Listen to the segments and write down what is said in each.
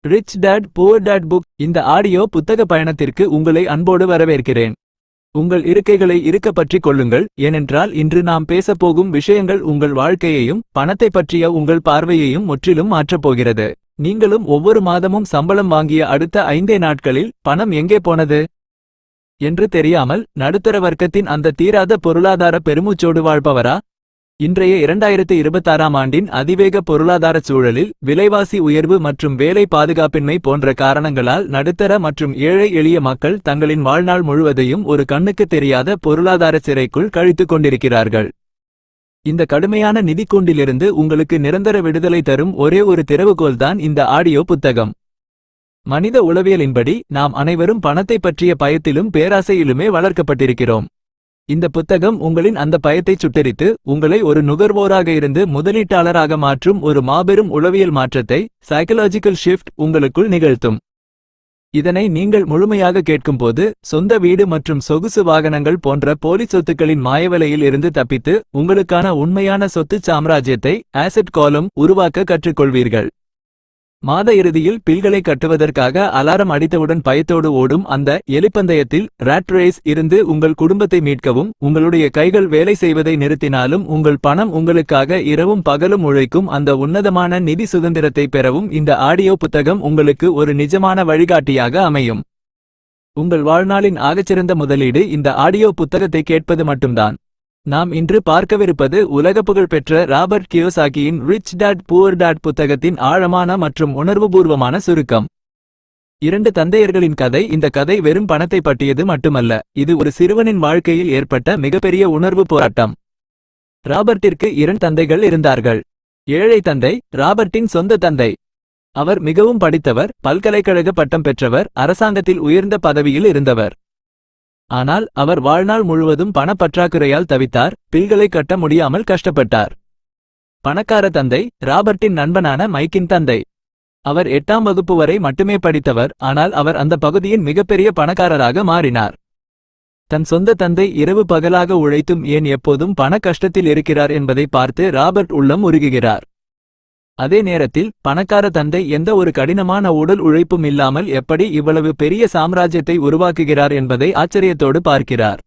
Rich dad poor dot book. இந்த audio புத்தக பயணத்திற்கு உங்களை அன்போடு வரவேற்கிறேன். உங்கள் இருக்கைகளை இருக்க பற்றிக் கொள்ளுங்கள், ஏனென்றால் இன்று நாம் பேசப்போகும் விஷயங்கள் உங்கள் வாழ்க்கையையும் பணத்தை பற்றிய உங்கள் பார்வையையும் முற்றிலும் மாற்றப்போகிறது. நீங்களும் ஒவ்வொரு மாதமும் சம்பளம் வாங்கிய அடுத்த 5 நாட்களில் பணம் எங்கே போனது என்று தெரியாமல் நடுத்தர வர்க்கத்தின் அந்த தீராத பொருளாதார பெருமூச்சோடு வாழ்பவரா? இன்றைய 2026ஆம் ஆண்டின் அதிவேக பொருளாதார சூழலில் விலைவாசி உயர்வு மற்றும் வேலை பாதுகாப்பின்மை போன்ற காரணங்களால் நடுத்தர மற்றும் ஏழை எளிய மக்கள் தங்களின் வாழ்நாள் முழுவதையும் ஒரு கண்ணுக்கு தெரியாத பொருளாதார சிறைக்குள் கழித்துக் கொண்டிருக்கிறார்கள். இந்த கடுமையான நிதிக்கூண்டிலிருந்து உங்களுக்கு நிரந்தர விடுதலை தரும் ஒரே ஒரு திறவுகோல்தான் இந்த ஆடியோ புத்தகம். மனித உளவியலின்படி நாம் அனைவரும் பணத்தை பற்றிய பயத்திலும் பேராசையிலுமே வளர்க்கப்பட்டிருக்கிறோம். இந்த புத்தகம் உங்களின் அந்த பயத்தை சுட்டெரித்து உங்களை ஒரு நுகர்வோராக இருந்து முதலீட்டாளராக மாற்றும் ஒரு மாபெரும் உளவியல் மாற்றத்தை, சைக்கலாஜிக்கல் ஷிஃப்ட், உங்களுக்குள் நிகழ்த்தும். இதனை நீங்கள் முழுமையாக கேட்கும்போது சொந்த வீடு மற்றும் சொகுசு வாகனங்கள் போன்ற போலி சொத்துக்களின் மாயவலையில் இருந்து தப்பித்து உங்களுக்கான உண்மையான சொத்து சாம்ராஜ்யத்தை, ஆசெட் காலம், உருவாக்க கற்றுக்கொள்வீர்கள். மாத இறுதியில் பில்களை கட்டுவதற்காக அலாரம் அடித்தவுடன் பயத்தோடு ஓடும் அந்த எலிப்பந்தயத்தில், ராட் ரேஸ், இருந்து உங்கள் குடும்பத்தை மீட்கவும் உங்களுடைய கைகள் வேலை செய்வதை நிறுத்தினாலும் உங்கள் பணம் உங்களுக்காக இரவும் பகலும் உழைக்கும் அந்த உன்னதமான நிதி சுதந்திரத்தை பெறவும் இந்த ஆடியோ புத்தகம் உங்களுக்கு ஒரு நிஜமான வழிகாட்டியாக அமையும். உங்கள் வாழ்நாளின் ஆகச்சிறந்த முதலீடு இந்த ஆடியோ புத்தகத்தை கேட்பது மட்டும்தான். நாம் இன்று பார்க்கவிருப்பது உலக புகழ்பெற்ற ராபர்ட் கியோசாகியின் ரிச் டாட் புவர் டாட் புத்தகத்தின் ஆழமான மற்றும் உணர்வுபூர்வமான சுருக்கம். 2 தந்தையர்களின் கதை. இந்த கதை வெறும் பணத்தை பற்றியது மட்டுமல்ல, இது ஒரு சிறுவனின் வாழ்க்கையில் ஏற்பட்ட மிகப்பெரிய உணர்வு போராட்டம். ராபர்ட்டிற்கு 2 தந்தைகள் இருந்தார்கள். ஏழை தந்தை, ராபர்ட்டின் சொந்த தந்தை. அவர் மிகவும் படித்தவர், பல்கலைக்கழக பட்டம் பெற்றவர், அரசாங்கத்தில் உயர்ந்த பதவியில் இருந்தவர். ஆனால் அவர் வாழ்நாள் முழுவதும் பணப்பற்றாக்குறையால் தவித்தார், பில்களை கட்ட முடியாமல் கஷ்டப்பட்டார். பணக்கார தந்தை, ராபர்ட்டின் நண்பனான மைக்கின் தந்தை. அவர் 8ஆம் வகுப்பு வரை மட்டுமே படித்தவர், ஆனால் அவர் அந்த பகுதியின் மிகப்பெரிய பணக்காரராக மாறினார். தன் சொந்த தந்தை இரவு பகலாக உழைத்தும் ஏன் எப்போதும் பண கஷ்டத்தில் இருக்கிறார் என்பதை பார்த்து ராபர்ட் உள்ளம் உருகுகிறார். அதே நேரத்தில் பணக்கார தந்தை எந்த ஒரு கடினமான உடல் உழைப்பும் இல்லாமல் எப்படி இவ்வளவு பெரிய சாம்ராஜ்யத்தை உருவாக்குகிறார் என்பதை ஆச்சரியத்தோடு பார்க்கிறார்.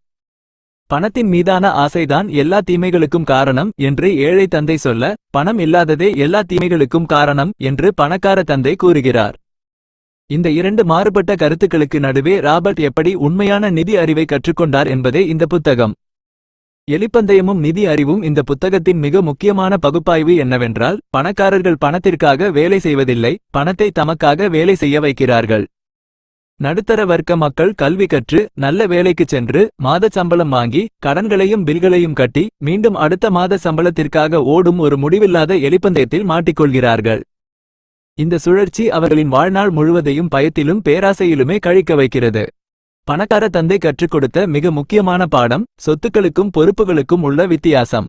பணத்தின் மீதான ஆசைதான் எல்லா தீமைகளுக்கும் காரணம் என்று ஏழை தந்தை சொல்ல, பணம் இல்லாததே எல்லா தீமைகளுக்கும் காரணம் என்று பணக்கார தந்தை கூறுகிறார். இந்த 2 மாறுபட்ட கருத்துக்களுக்கு நடுவே ராபர்ட் எப்படி உண்மையான நிதி அறிவை கற்றுக்கொண்டார் என்பதே இந்த புத்தகம். எலிப்பந்தயமும் நிதி அறிவும். இந்த புத்தகத்தின் மிக முக்கியமான பகுப்பாய்வு என்னவென்றால், பணக்காரர்கள் பணத்திற்காக வேலை செய்வதில்லை, பணத்தை தமக்காக வேலை செய்ய வைக்கிறார்கள். நடுத்தர வர்க்க மக்கள் கல்வி கற்று நல்ல வேலைக்கு சென்று மாத சம்பளம் வாங்கி கடன்களையும் பில்களையும் கட்டி மீண்டும் அடுத்த மாத சம்பளத்திற்காக ஓடும் ஒரு முடிவில்லாத எலிப்பந்தயத்தில் மாட்டிக்கொள்கிறார்கள். இந்த சுழற்சி அவர்களின் வாழ்நாள் முழுவதையும் பயத்திலும் பேராசையிலுமே கழிக்க வைக்கிறது. பணக்கார தந்தை கற்றுக் கொடுத்த மிக முக்கியமான பாடம், சொத்துக்களுக்கும் பொறுப்புகளுக்கும் உள்ள வித்தியாசம்.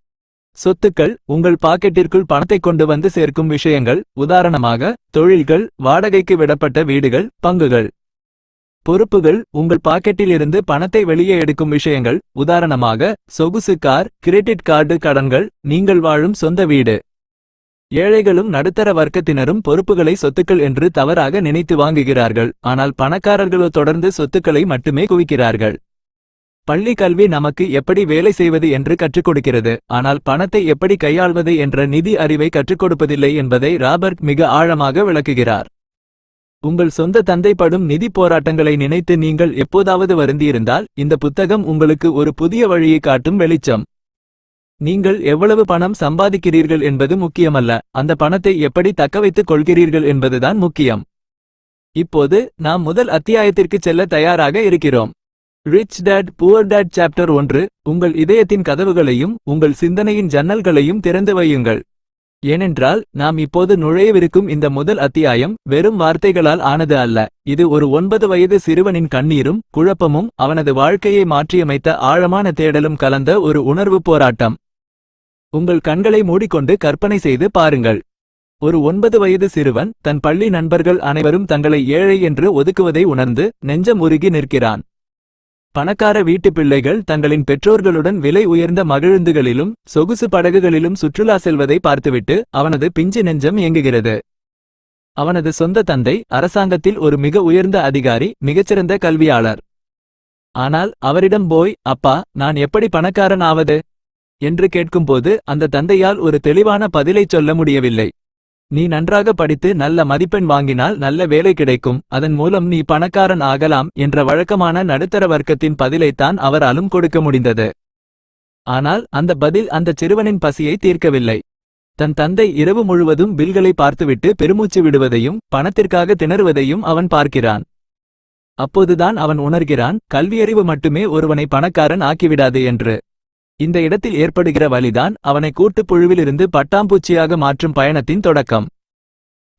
சொத்துக்கள் உங்கள் பாக்கெட்டிற்குள் பணத்தை கொண்டு வந்து சேர்க்கும் விஷயங்கள், உதாரணமாக தொழில்கள், வாடகைக்கு விடப்பட்ட வீடுகள், பங்குகள். பொறுப்புகள் உங்கள் பாக்கெட்டில் இருந்து பணத்தை வெளியே எடுக்கும் விஷயங்கள், உதாரணமாக சொகுசு கார், கிரெடிட் கார்டு கடன்கள், நீங்கள் வாழும் சொந்த வீடு. ஏழைகளும் நடுத்தர வர்க்கத்தினரும் பொறுப்புகளை சொத்துக்கள் என்று தவறாக நினைத்து வாங்குகிறார்கள், ஆனால் பணக்காரர்களோ தொடர்ந்து சொத்துக்களை மட்டுமே குவிக்கிறார்கள். பள்ளி கல்வி நமக்கு எப்படி வேலை செய்வது என்று கற்றுக் கொடுக்கிறது, ஆனால் பணத்தை எப்படி கையாள்வது என்ற நிதி அறிவை கற்றுக் கொடுப்பதில்லை என்பதை ராபர்ட் மிக ஆழமாக விளக்குகிறார். உங்கள் சொந்த தந்தை படும் நிதி போராட்டங்களை நினைத்து நீங்கள் எப்போதாவது வருந்தியிருந்தால், இந்த புத்தகம் உங்களுக்கு ஒரு புதிய வழியை காட்டும் வெளிச்சம். நீங்கள் எவ்வளவு பணம் சம்பாதிக்கிறீர்கள் என்பது முக்கியமல்ல, அந்த பணத்தை எப்படி தக்கவைத்துக் கொள்கிறீர்கள் என்பதுதான் முக்கியம். இப்போது நாம் முதல் அத்தியாயத்திற்கு செல்ல தயாராக இருக்கிறோம். Rich dad poor dot chapter 1. உங்கள் இதயத்தின் கதவுகளையும் உங்கள் சிந்தனையின் ஜன்னல்களையும் திறந்து வையுங்கள். ஏனென்றால் நாம் இப்போது நுழையவிருக்கும் இந்த முதல் அத்தியாயம் வெறும் வார்த்தைகளால் ஆனது அல்ல. இது ஒரு 9 வயது சிறுவனின் கண்ணீரும் குழப்பமும் அவனது வாழ்க்கையை மாற்றியமைத்த ஆழமான தேடலும் கலந்த ஒரு உணர்வு போராட்டம். உங்கள் கண்களை மூடிக்கொண்டு கற்பனை செய்து பாருங்கள். ஒரு 9 வயது சிறுவன் தன் பள்ளி நண்பர்கள் அனைவரும் தங்களை ஏழை என்று ஒதுக்குவதை உணர்ந்து நெஞ்சம் உருகி நிற்கிறான். பணக்கார வீட்டு பிள்ளைகள் தங்களின் பெற்றோர்களுடன் விலை உயர்ந்த மகிழுந்துகளிலும் சொகுசு படகுகளிலும் சுற்றுலா செல்வதை பார்த்துவிட்டு அவனது பிஞ்சு நெஞ்சம் இயங்குகிறது. அவனது சொந்த தந்தை அரசாங்கத்தில் ஒரு மிக உயர்ந்த அதிகாரி, மிகச்சிறந்த கல்வியாளர். ஆனால் அவரிடம் போய், அப்பா, நான் எப்படி பணக்காரன் ஆவது என்று கேட்கும்போது அந்த தந்தையால் ஒரு தெளிவான பதிலைச் சொல்ல முடியவில்லை. நீ நன்றாக படித்து நல்ல மதிப்பெண் வாங்கினால் நல்ல வேலை கிடைக்கும், அதன் மூலம் நீ பணக்காரன் ஆகலாம் என்ற வழக்கமான நடுத்தர வர்க்கத்தின் பதிலைத்தான் அவராலும் கொடுக்க முடிந்தது. ஆனால் அந்த பதில் அந்த சிறுவனின் பசியை தீர்க்கவில்லை. தன் தந்தை இரவு முழுவதும் பில்களை பார்த்துவிட்டு பெருமூச்சு விடுவதையும் பணத்திற்காக திணறுவதையும் அவன் பார்க்கிறான். அப்போதுதான் அவன் உணர்கிறான், கல்வியறிவு மட்டுமே ஒருவனை பணக்காரன் ஆக்கிவிடாது என்று. இந்த இடத்தில் ஏற்படுகிற வலிதான் அவனை கூட்டுப்புழுவிலிருந்து பட்டாம்பூச்சியாக மாற்றும் பயணத்தின் தொடக்கம்.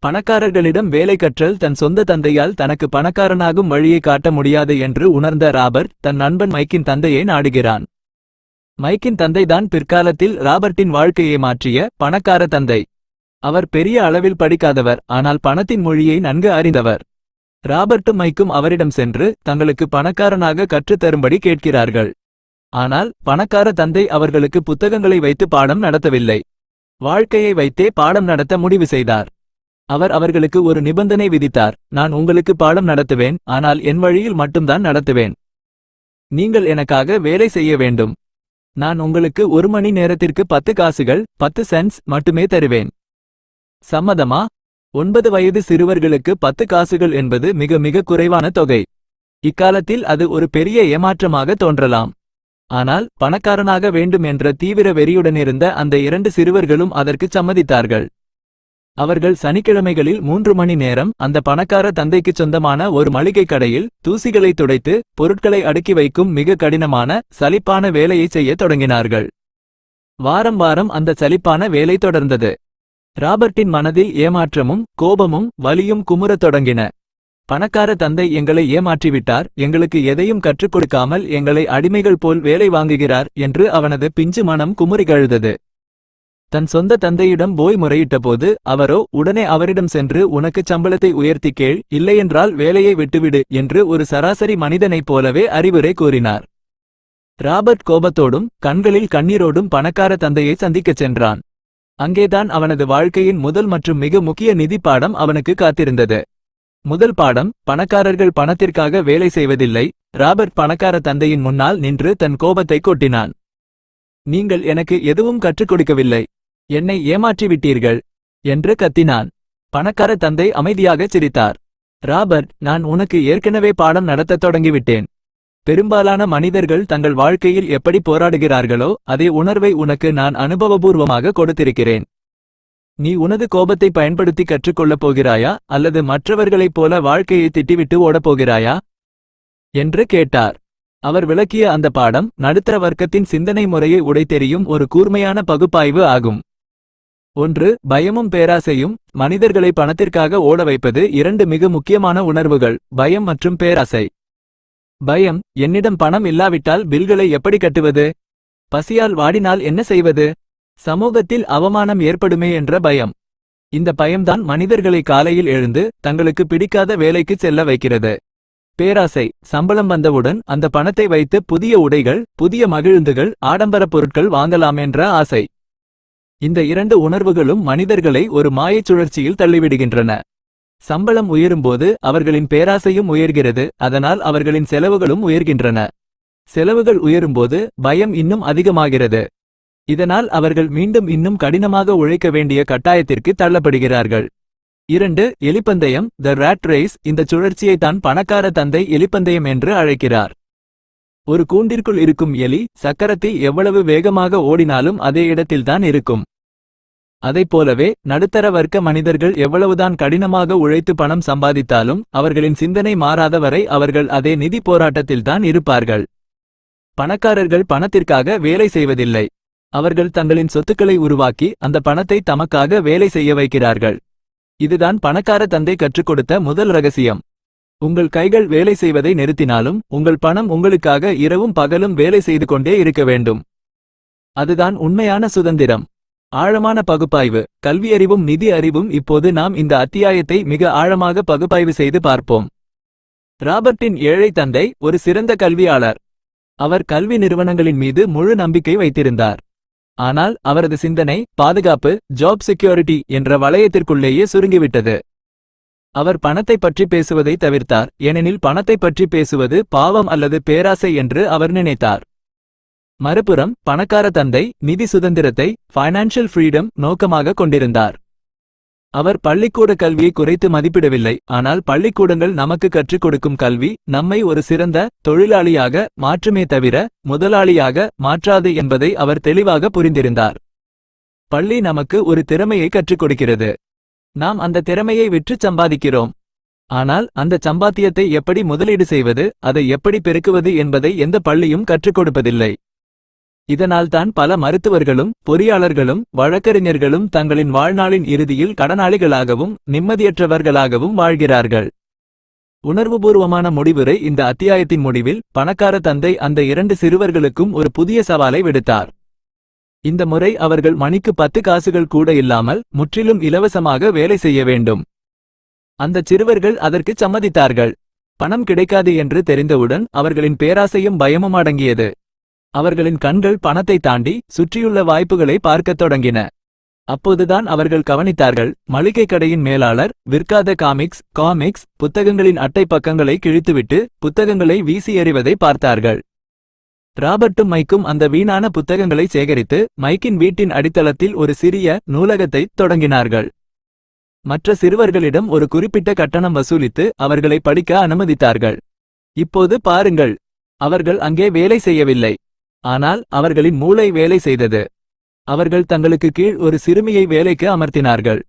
பணக்காரர்களிடம் வேலை கற்றல் தன் சொந்த தந்தையால் தனக்கு பணக்காரனாகும் வழியை காட்ட முடியாது என்று உணர்ந்த ராபர்ட் தன் நண்பன் மைக்கின் தந்தையை நாடுகிறான். மைக்கின் தந்தைதான் பிற்காலத்தில் ராபர்ட்டின் வாழ்க்கையை மாற்றிய பணக்கார தந்தை. அவர் பெரிய அளவில் படிக்காதவர், ஆனால் பணத்தின் மொழியை நன்கு அறிந்தவர். ராபர்ட்டும் மைக்கும் அவரிடம் சென்று தங்களுக்கு பணக்காரனாக கற்றுத்தரும்படி கேட்கிறார்கள். ஆனால் பணக்கார தந்தை அவர்களுக்கு புத்தகங்களை வைத்து பாடம் நடத்தவில்லை. வாழ்க்கையை வைத்தே பாடம் நடத்த முடிவு செய்தார். அவர் அவர்களுக்கு ஒரு நிபந்தனை விதித்தார், நான் உங்களுக்கு பாடம் நடத்துவேன், ஆனால் என் வழியில் மட்டும்தான் நடத்துவேன். நீங்கள் எனக்காக வேலை செய்ய வேண்டும். நான் உங்களுக்கு 1 மணி நேரத்திற்கு 10 காசுகள் 10 சென்ட்ஸ் மட்டுமே தருவேன். சம்மதமா? 9 வயது சிறுவர்களுக்கு 10 காசுகள் என்பது மிக மிக குறைவான தொகை. இக்காலத்தில் அது ஒரு பெரிய ஏமாற்றமாக தோன்றலாம். ஆனால் பணக்காரனாக வேண்டும் என்ற தீவிர வெறியுடனிருந்த அந்த 2 சிறுவர்களும் அதற்குச் சம்மதித்தார்கள். அவர்கள் சனிக்கிழமைகளில் 3 மணி நேரம் அந்த பணக்கார தந்தைக்குச் சொந்தமான ஒரு மளிகை கடையில் தூசிகளை துடைத்து பொருட்களை அடுக்கி வைக்கும் மிக கடினமான சலிப்பான வேலையைச் செய்யத் தொடங்கினார்கள். வாரம் வாரம் அந்த சலிப்பான வேலை தொடர்ந்தது. ராபர்ட்டின் மனதில் ஏமாற்றமும் கோபமும் வலியும் குமுறத் தொடங்கின. பணக்கார தந்தை எங்களை ஏமாற்றிவிட்டார், எங்களுக்கு எதையும் கற்றுக் கொடுக்காமல் எங்களை அடிமைகள் போல் வேலை வாங்குகிறார் என்று அவனது பிஞ்சு மனம் குமுறிகழுதது. தன் சொந்த தந்தையிடம் போய் முறையிட்டபோது அவரோ உடனே அவரிடம் சென்று, உனக்கு சம்பளத்தை உயர்த்தி கேள், இல்லையென்றால் வேலையை விட்டுவிடு என்று ஒரு சராசரி மனிதனைப் போலவே அறிவுரை கூறினார். ராபர்ட் கோபத்தோடும் கண்களில் கண்ணீரோடும் பணக்கார தந்தையை சந்திக்கச் சென்றான். அங்கேதான் அவனது வாழ்க்கையின் முதல் மற்றும் மிக முக்கிய நிதி பாடம் அவனுக்கு காத்திருந்தது. முதல் பாடம், பணக்காரர்கள் பணத்திற்காக வேலை செய்வதில்லை. ராபர்ட் பணக்கார தந்தையின் முன்னால் நின்று தன் கோபத்தை கொட்டினான். நீங்கள் எனக்கு எதுவும் கற்றுக் கொடுக்கவில்லை, என்னை ஏமாற்றிவிட்டீர்கள் என்று கத்தினான். பணக்கார தந்தை அமைதியாகச் சிரித்தார். ராபர்ட், நான் உனக்கு ஏற்கனவே பாடம் நடத்தத் தொடங்கிவிட்டேன். பெரும்பாலான மனிதர்கள் தங்கள் வாழ்க்கையில் எப்படி போராடுகிறார்களோ அதே உணர்வை உனக்கு நான் அனுபவபூர்வமாக கொடுத்திருக்கிறேன். நீ உனது கோபத்தை பயன்படுத்தி கற்றுக்கொள்ளப் போகிறாயா, அல்லது மற்றவர்களைப் போல வாழ்க்கையை திட்டிவிட்டு ஓடப்போகிறாயா என்று கேட்டார். அவர் விளக்கிய அந்த பாடம் நடுத்தர வர்க்கத்தின் சிந்தனை முறையை உடைத்தெறியும் ஒரு கூர்மையான பகுப்பாய்வு ஆகும். 1. பயமும் பேராசையும். மனிதர்களை பணத்திற்காக ஓட வைப்பது 2 மிக முக்கியமான உணர்வுகள், பயம் மற்றும் பேராசை. பயம், என்னிடம் பணம் இல்லாவிட்டால் பில்களை எப்படி கட்டுவது? பசியால் வாடினால் என்ன செய்வது? சமூகத்தில் அவமானம் ஏற்படுமே என்ற பயம். இந்த பயம்தான் மனிதர்களை காலையில் எழுந்து தங்களுக்கு பிடிக்காத வேலைக்கு செல்ல வைக்கிறது. பேராசை, சம்பளம் வந்தவுடன் அந்த பணத்தை வைத்து புதிய உடைகள், புதிய மகிழுந்துகள், ஆடம்பரப் பொருட்கள் வாங்கலாம் என்ற ஆசை. இந்த 2 உணர்வுகளும் மனிதர்களை ஒரு மாயச் சுழற்சியில் தள்ளிவிடுகின்றன. சம்பளம் உயரும்போது அவர்களின் பேராசையும் உயர்கிறது, அதனால் அவர்களின் செலவுகளும் உயர்கின்றன. செலவுகள் உயரும்போது பயம் இன்னும் அதிகமாகிறது. இதனால் அவர்கள் மீண்டும் இன்னும் கடினமாக உழைக்க வேண்டிய கட்டாயத்திற்கு தள்ளப்படுகிறார்கள். 2. எலிப்பந்தயம், த ராட் ரேஸ். இந்த சுழற்சியைத்தான் பணக்கார தந்தை எலிப்பந்தயம் என்று அழைக்கிறார். ஒரு கூண்டிற்குள் இருக்கும் எலி சக்கரத்தில் எவ்வளவு வேகமாக ஓடினாலும் அதே இடத்தில்தான் இருக்கும். அதைப்போலவே நடுத்தர வர்க்க மனிதர்கள் எவ்வளவுதான் கடினமாக உழைத்து பணம் சம்பாதித்தாலும் அவர்களின் சிந்தனை மாறாத வரை அவர்கள் அதே நிதி போராட்டத்தில்தான் இருப்பார்கள். பணக்காரர்கள் பணத்திற்காக வேலை செய்வதில்லை. அவர்கள் தங்களின் சொத்துக்களை உருவாக்கி அந்த பணத்தை தமக்காக வேலை செய்ய வைக்கிறார்கள். இதுதான் பணக்கார தந்தை கற்றுக் கொடுத்த முதல் ரகசியம். உங்கள் கைகள் வேலை செய்வதை நிறுத்தினாலும் உங்கள் பணம் உங்களுக்காக இரவும் பகலும் வேலை செய்து கொண்டே இருக்க வேண்டும். அதுதான் உண்மையான சுதந்திரம். ஆழமான பகுப்பாய்வு. கல்வியறிவும் நிதி அறிவும். இப்போது நாம் இந்த அத்தியாயத்தை மிக ஆழமாக பகுப்பாய்வு செய்து பார்ப்போம். ராபர்ட்டின் ஏழை தந்தை ஒரு சிறந்த கல்வியாளர். அவர் கல்வி நிறுவனங்களின் மீது முழு நம்பிக்கை வைத்திருந்தார். ஆனால் அவரது சிந்தனை பாதுகாப்பு, ஜாப் செக்யூரிட்டி என்ற வளையத்திற்குள்ளேயே சுருங்கிவிட்டது. அவர் பணத்தை பற்றி பேசுவதை தவிர்த்தார், ஏனெனில் பணத்தை பற்றி பேசுவது பாவம் அல்லது பேராசை என்று அவர் நினைத்தார். மறுபுறம் பணக்கார தந்தை நிதி சுதந்திரத்தை ஃபைனான்ஷியல் ஃப்ரீடம் நோக்கமாக கொண்டிருந்தார். அவர் பள்ளிக்கூட கல்வியை குறைத்து மதிப்பிடவில்லை, ஆனால் பள்ளிக்கூடங்கள் நமக்கு கற்றுக் கொடுக்கும் கல்வி நம்மை ஒரு சிறந்த தொழிலாளியாக மாற்றுமே தவிர முதலாளியாக மாற்றாது என்பதை அவர் தெளிவாக புரிந்திருந்தார். பள்ளி நமக்கு ஒரு திறமையை கற்றுக் கொடுக்கிறது. நாம் அந்த திறமையை விற்று சம்பாதிக்கிறோம். ஆனால் அந்த சம்பாத்தியத்தை எப்படி முதலீடு செய்வது, அதை எப்படி பெருக்குவது என்பதை எந்த பள்ளியும் கற்றுக் கொடுப்பதில்லை. இதனால்தான் பல மருத்துவர்களும் பொறியாளர்களும் வழக்கறிஞர்களும் தங்களின் வாழ்நாளின் இறுதியில் கடனாளிகளாகவும் நிம்மதியற்றவர்களாகவும் வாழ்கிறார்கள். உணர்வுபூர்வமான முடிவுரை. இந்த அத்தியாயத்தின் முடிவில் பணக்கார தந்தை அந்த 2 சிறுவர்களுக்கும் ஒரு புதிய சவாலை விடுத்தார். இந்த முறை அவர்கள் மணிக்கு 10 காசுகள் கூட இல்லாமல் முற்றிலும் இலவசமாக வேலை செய்ய வேண்டும். அந்த சிறுவர்கள் அதற்கு சம்மதித்தார்கள். பணம் கிடைக்காது என்று தெரிந்தவுடன் அவர்களின் பேராசையும் பயமும் அடங்கியது. அவர்களின் கண்கள் பணத்தை தாண்டி சுற்றியுள்ள வாய்ப்புகளை பார்க்கத் தொடங்கின. அப்போதுதான் அவர்கள் கவனித்தார்கள், மளிகை கடையின் மேலாளர் விற்காத காமிக்ஸ் புத்தகங்களின் அட்டை பக்கங்களை கிழித்துவிட்டு புத்தகங்களை வீசி எறிவதை பார்த்தார்கள். ராபர்ட்டும் மைக்கும் அந்த வீணான புத்தகங்களை சேகரித்து மைக்கின் வீட்டின் அடித்தளத்தில் ஒரு சிறிய நூலகத்தை தொடங்கினார்கள். மற்ற சிறுவர்களிடம் ஒரு குறிப்பிட்ட கட்டணம் வசூலித்து அவர்களை படிக்க அனுமதித்தார்கள். இப்போது பாருங்கள், அவர்கள் அங்கே வேலை செய்யவில்லை, ஆனால் அவர்களின் மூளை வேலை செய்தது. அவர்கள் தங்களுக்கு கீழ் ஒரு சிறுமியை வேலைக்கு அமர்த்தினார்கள்.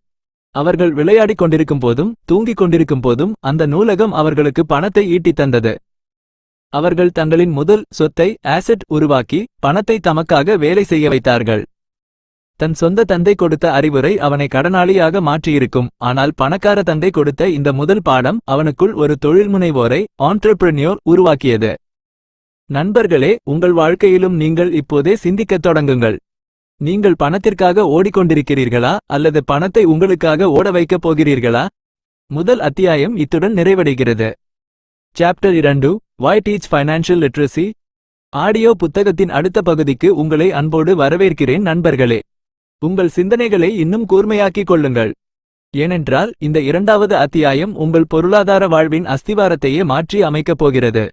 அவர்கள் விளையாடிக் கொண்டிருக்கும் போதும் தூங்கிக் கொண்டிருக்கும் போதும் அந்த நூலகம் அவர்களுக்கு பணத்தை ஈட்டித் தந்தது. அவர்கள் தங்களின் முதல் சொத்தை ஆசெட் உருவாக்கி பணத்தை தமக்காக வேலை செய்ய வைத்தார்கள். தன் சொந்த தந்தை கொடுத்த அறிவுரை அவனை கடனாளியாக மாற்றியிருக்கும், ஆனால் பணக்கார தந்தை கொடுத்த இந்த முதல் பாடம் அவனுக்குள் ஒரு தொழில்முனைவோரை ஆண்டர்பிரினியோர் உருவாக்கியது. நண்பர்களே, உங்கள் வாழ்க்கையிலும் நீங்கள் இப்போதே சிந்திக்கத் தொடங்குங்கள். நீங்கள் பணத்திற்காக ஓடிக்கொண்டிருக்கிறீர்களா அல்லது பணத்தை உங்களுக்காக ஓட வைக்கப் போகிறீர்களா? முதல் அத்தியாயம் இத்துடன் நிறைவடைகிறது. Chapter 2 Why Teach Financial Literacy. Audio புத்தகத்தின் அடுத்த பகுதிக்கு உங்களை அன்போடு வரவேற்கிறேன் நண்பர்களே. உங்கள் சிந்தனைகளை இன்னும் கூர்மையாக்கிக் கொள்ளுங்கள். ஏனென்றால் இந்த 2வது அத்தியாயம் உங்கள் பொருளாதார வாழ்வின் அஸ்திவாரத்தையே மாற்றி அமைக்கப் போகிறது.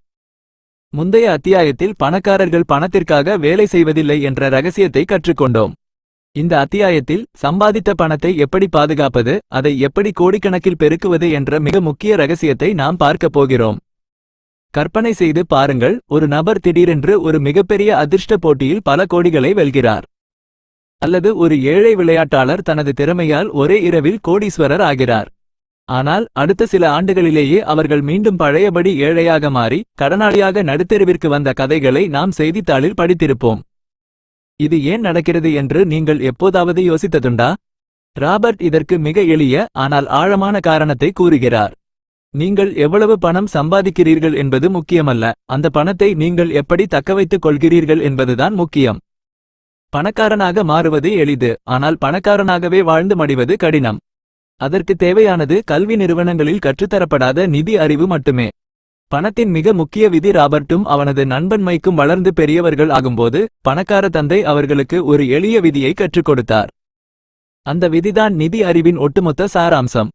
முந்தைய அத்தியாயத்தில் பணக்காரர்கள் பணத்திற்காக வேலை செய்வதில்லை என்ற ரகசியத்தை கற்றுக்கொண்டோம். இந்த அத்தியாயத்தில் சம்பாதித்த பணத்தை எப்படி பாதுகாப்பது, அதை எப்படி கோடிக்கணக்கில் பெருக்குவது என்ற மிக முக்கிய ரகசியத்தை நாம் பார்க்கப் போகிறோம். கற்பனை செய்து பாருங்கள், ஒரு நபர் திடீரென்று ஒரு மிகப்பெரிய அதிர்ஷ்ட போட்டியில் பல கோடிகளை வெல்கிறார். அல்லது ஒரு ஏழை விளையாட்டாளர் தனது திறமையால் ஒரே இரவில் கோடீஸ்வரர் ஆகிறார். ஆனால் அடுத்த சில ஆண்டுகளிலேயே அவர்கள் மீண்டும் பழையபடி ஏழையாக மாறி கடனாளியாக நடுத்தெருவிற்கு வந்த கதைகளை நாம் செய்தித்தாளில் படித்திருப்போம். இது ஏன் நடக்கிறது என்று நீங்கள் எப்போதாவது யோசித்ததுண்டா? ராபர்ட் இதற்கு மிக எளிய ஆனால் ஆழமான காரணத்தை கூறுகிறார். நீங்கள் எவ்வளவு பணம் சம்பாதிக்கிறீர்கள் என்பது முக்கியமல்ல, அந்த பணத்தை நீங்கள் எப்படி தக்கவைத்துக் கொள்கிறீர்கள் என்பதுதான் முக்கியம். பணக்காரனாக மாறுவது எளிது, ஆனால் பணக்காரனாகவே வாழ்ந்து மடிவது கடினம். அதற்கு தேவையானது கல்வி நிறுவனங்களில் கற்றுத்தரப்படாத நிதி அறிவு மட்டுமே. பணத்தின் மிக முக்கிய விதி. ராபர்ட்டும் அவனது நண்பன் மைக்கும் வளர்ந்து பெரியவர்கள் ஆகும்போது பணக்கார தந்தை அவர்களுக்கு ஒரு எளிய விதியை கற்றுக் கொடுத்தார். அந்த விதிதான் நிதி அறிவின் ஒட்டுமொத்த சாராம்சம்.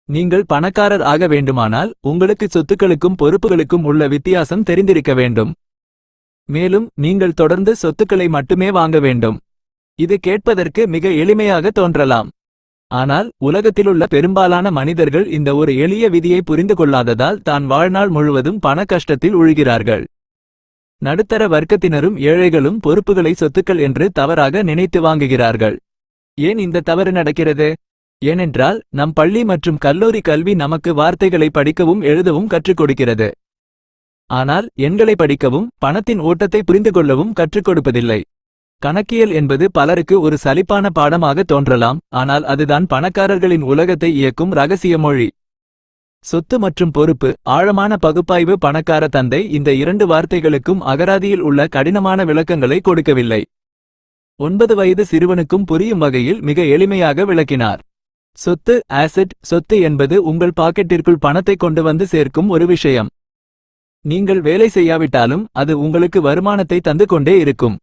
நீங்கள் பணக்காரர் ஆக வேண்டுமானால் உங்களுக்கு சொத்துக்களுக்கும் பொறுப்புகளுக்கும் உள்ள வித்தியாசம் தெரிந்திருக்க வேண்டும். மேலும் நீங்கள் தொடர்ந்து சொத்துக்களை மட்டுமே வாங்க வேண்டும். இது கேட்பதற்கு மிக எளிமையாக தோன்றலாம். ஆனால் உலகத்திலுள்ள பெரும்பாலான மனிதர்கள் இந்த ஒரு எளிய விதியை புரிந்து கொள்ளாததால் தான் வாழ்நாள் முழுவதும் பண கஷ்டத்தில் உழுகிறார்கள். நடுத்தர வர்க்கத்தினரும் ஏழைகளும் பொறுப்புகளை சொத்துக்கள் என்று தவறாக நினைத்து வாங்குகிறார்கள். ஏன் இந்த தவறு நடக்கிறது? ஏனென்றால் நம் பள்ளி மற்றும் கல்லூரி கல்வி நமக்கு வார்த்தைகளை படிக்கவும் எழுதவும் கற்றுக் கொடுக்கிறது. ஆனால் எண்களை படிக்கவும் பணத்தின் ஓட்டத்தை புரிந்து கொள்ளவும் கற்றுக் கொடுப்பதில்லை. கணக்கியல் என்பது பலருக்கு ஒரு சலிப்பான பாடமாக தோன்றலாம், ஆனால் அதுதான் பணக்காரர்களின் உலகத்தை இயக்கும் ரகசிய மொழி. சொத்து மற்றும் பொறுப்பு ஆழமான பகுப்பாய்வு. பணக்கார தந்தை இந்த 2 வார்த்தைகளுக்கும் அகராதியில் உள்ள கடினமான விளக்கங்களை கொடுக்கவில்லை. 9 வயது சிறுவனுக்கும் புரியும் வகையில் மிக எளிமையாக விளக்கினார். சொத்து ஆசெட். சொத்து என்பது உங்கள் பாக்கெட்டிற்குள் பணத்தை கொண்டு வந்து சேர்க்கும் ஒரு விஷயம். நீங்கள் வேலை செய்யாவிட்டாலும் அது உங்களுக்கு வருமானத்தை தந்து கொண்டே இருக்கும்.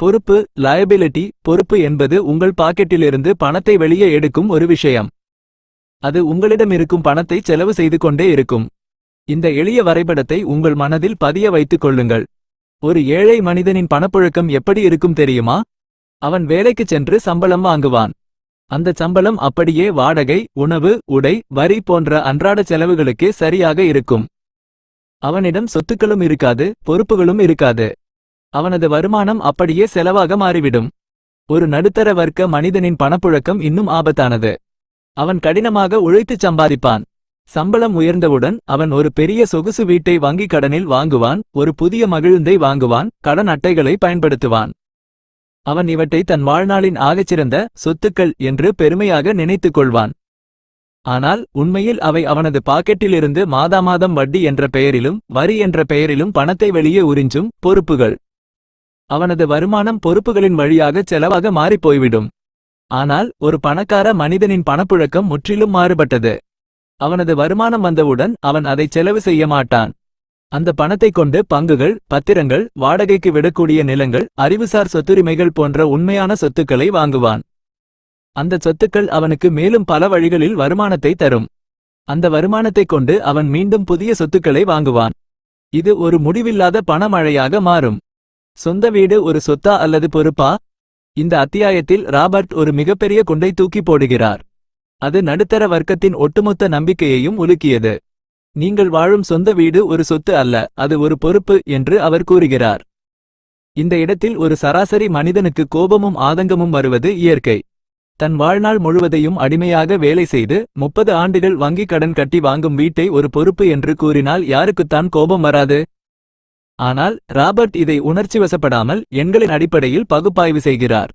பொறுப்பு லயபிலிட்டி. பொறுப்பு என்பது உங்கள் பாக்கெட்டிலிருந்து பணத்தை வெளியே எடுக்கும் ஒரு விஷயம். அது உங்களிடமிருக்கும் பணத்தை செலவு செய்து கொண்டே இருக்கும். இந்த எளிய வரைபடத்தை உங்கள் மனதில் பதிய வைத்துக் கொள்ளுங்கள். ஒரு ஏழை மனிதனின் பணப்புழக்கம் எப்படி இருக்கும் தெரியுமா? அவன் வேலைக்குச் சென்று சம்பளம் வாங்குவான். அந்த சம்பளம் அப்படியே வாடகை, உணவு, உடை, வரி போன்ற அன்றாட செலவுகளுக்கே சரியாக இருக்கும். அவனிடம் சொத்துக்களும் இருக்காது, பொறுப்புகளும் இருக்காது. அவனது வருமானம் அப்படியே செலவாக மாறிவிடும். ஒரு நடுத்தர வர்க்க மனிதனின் பணப்புழக்கம் இன்னும் ஆபத்தானது. அவன் கடினமாக உழைத்துச் சம்பாதிப்பான். சம்பளம் உயர்ந்தவுடன் அவன் ஒரு பெரிய சொகுசு வீட்டை வங்கிக் கடனில் வாங்குவான், ஒரு புதிய மகிழுந்தை வாங்குவான், கடன் அட்டைகளை பயன்படுத்துவான். அவன் இவற்றை தன் வாழ்நாளின் ஆகச்சிறந்த சொத்துக்கள் என்று பெருமையாக நினைத்துக் கொள்வான். ஆனால் உண்மையில் அவை அவனது பாக்கெட்டிலிருந்து மாதாமாதம் வட்டி என்ற பெயரிலும் வரி என்ற பெயரிலும் பணத்தை வெளியே உறிஞ்சும் பொறுப்புகள். அவனது வருமானம் பொறுப்புகளின் வழியாக செலவாக மாறிப்போய்விடும். ஆனால் ஒரு பணக்கார மனிதனின் பணப்புழக்கம் முற்றிலும் மாறுபட்டது. அவனது வருமானம் வந்தவுடன் அவன் அதை செலவு செய்ய மாட்டான். அந்த பணத்தை கொண்டு பங்குகள், பத்திரங்கள், வாடகைக்கு விடக்கூடிய நிலங்கள், அறிவுசார் சொத்துரிமைகள் போன்ற உண்மையான சொத்துக்களை வாங்குவான். அந்த சொத்துக்கள் அவனுக்கு மேலும் பல வழிகளில் வருமானத்தை தரும். அந்த வருமானத்தைக் கொண்டு அவன் மீண்டும் புதிய சொத்துக்களை வாங்குவான். இது ஒரு முடிவில்லாத பணமழையாக மாறும். சொந்த வீடு ஒரு சொத்தா அல்லது பொறுப்பா? இந்த அத்தியாயத்தில் ராபர்ட் ஒரு மிகப்பெரிய குண்டை தூக்கி போடுகிறார். அது நடுத்தர வர்க்கத்தின் ஒட்டுமொத்த நம்பிக்கையையும் உலுக்கியது. நீங்கள் வாழும் சொந்த வீடு ஒரு சொத்து அல்ல, அது ஒரு பொறுப்பு என்று அவர் கூறுகிறார். இந்த இடத்தில் ஒரு சராசரி மனிதனுக்கு கோபமும் ஆதங்கமும் வருவது இயற்கை. தன் வாழ்நாள் முழுவதையும் அடிமையாக வேலை செய்து 30 ஆண்டுகள் வங்கிக் கடன் கட்டி வாங்கும் வீட்டை ஒரு பொறுப்பு என்று கூறினால் யாருக்குத்தான் கோபம் வராது? ஆனால் ராபர்ட் இதை உணர்ச்சிவசப்படாமல் எண்களின் அடிப்படையில் பகுப்பாய்வு செய்கிறார்.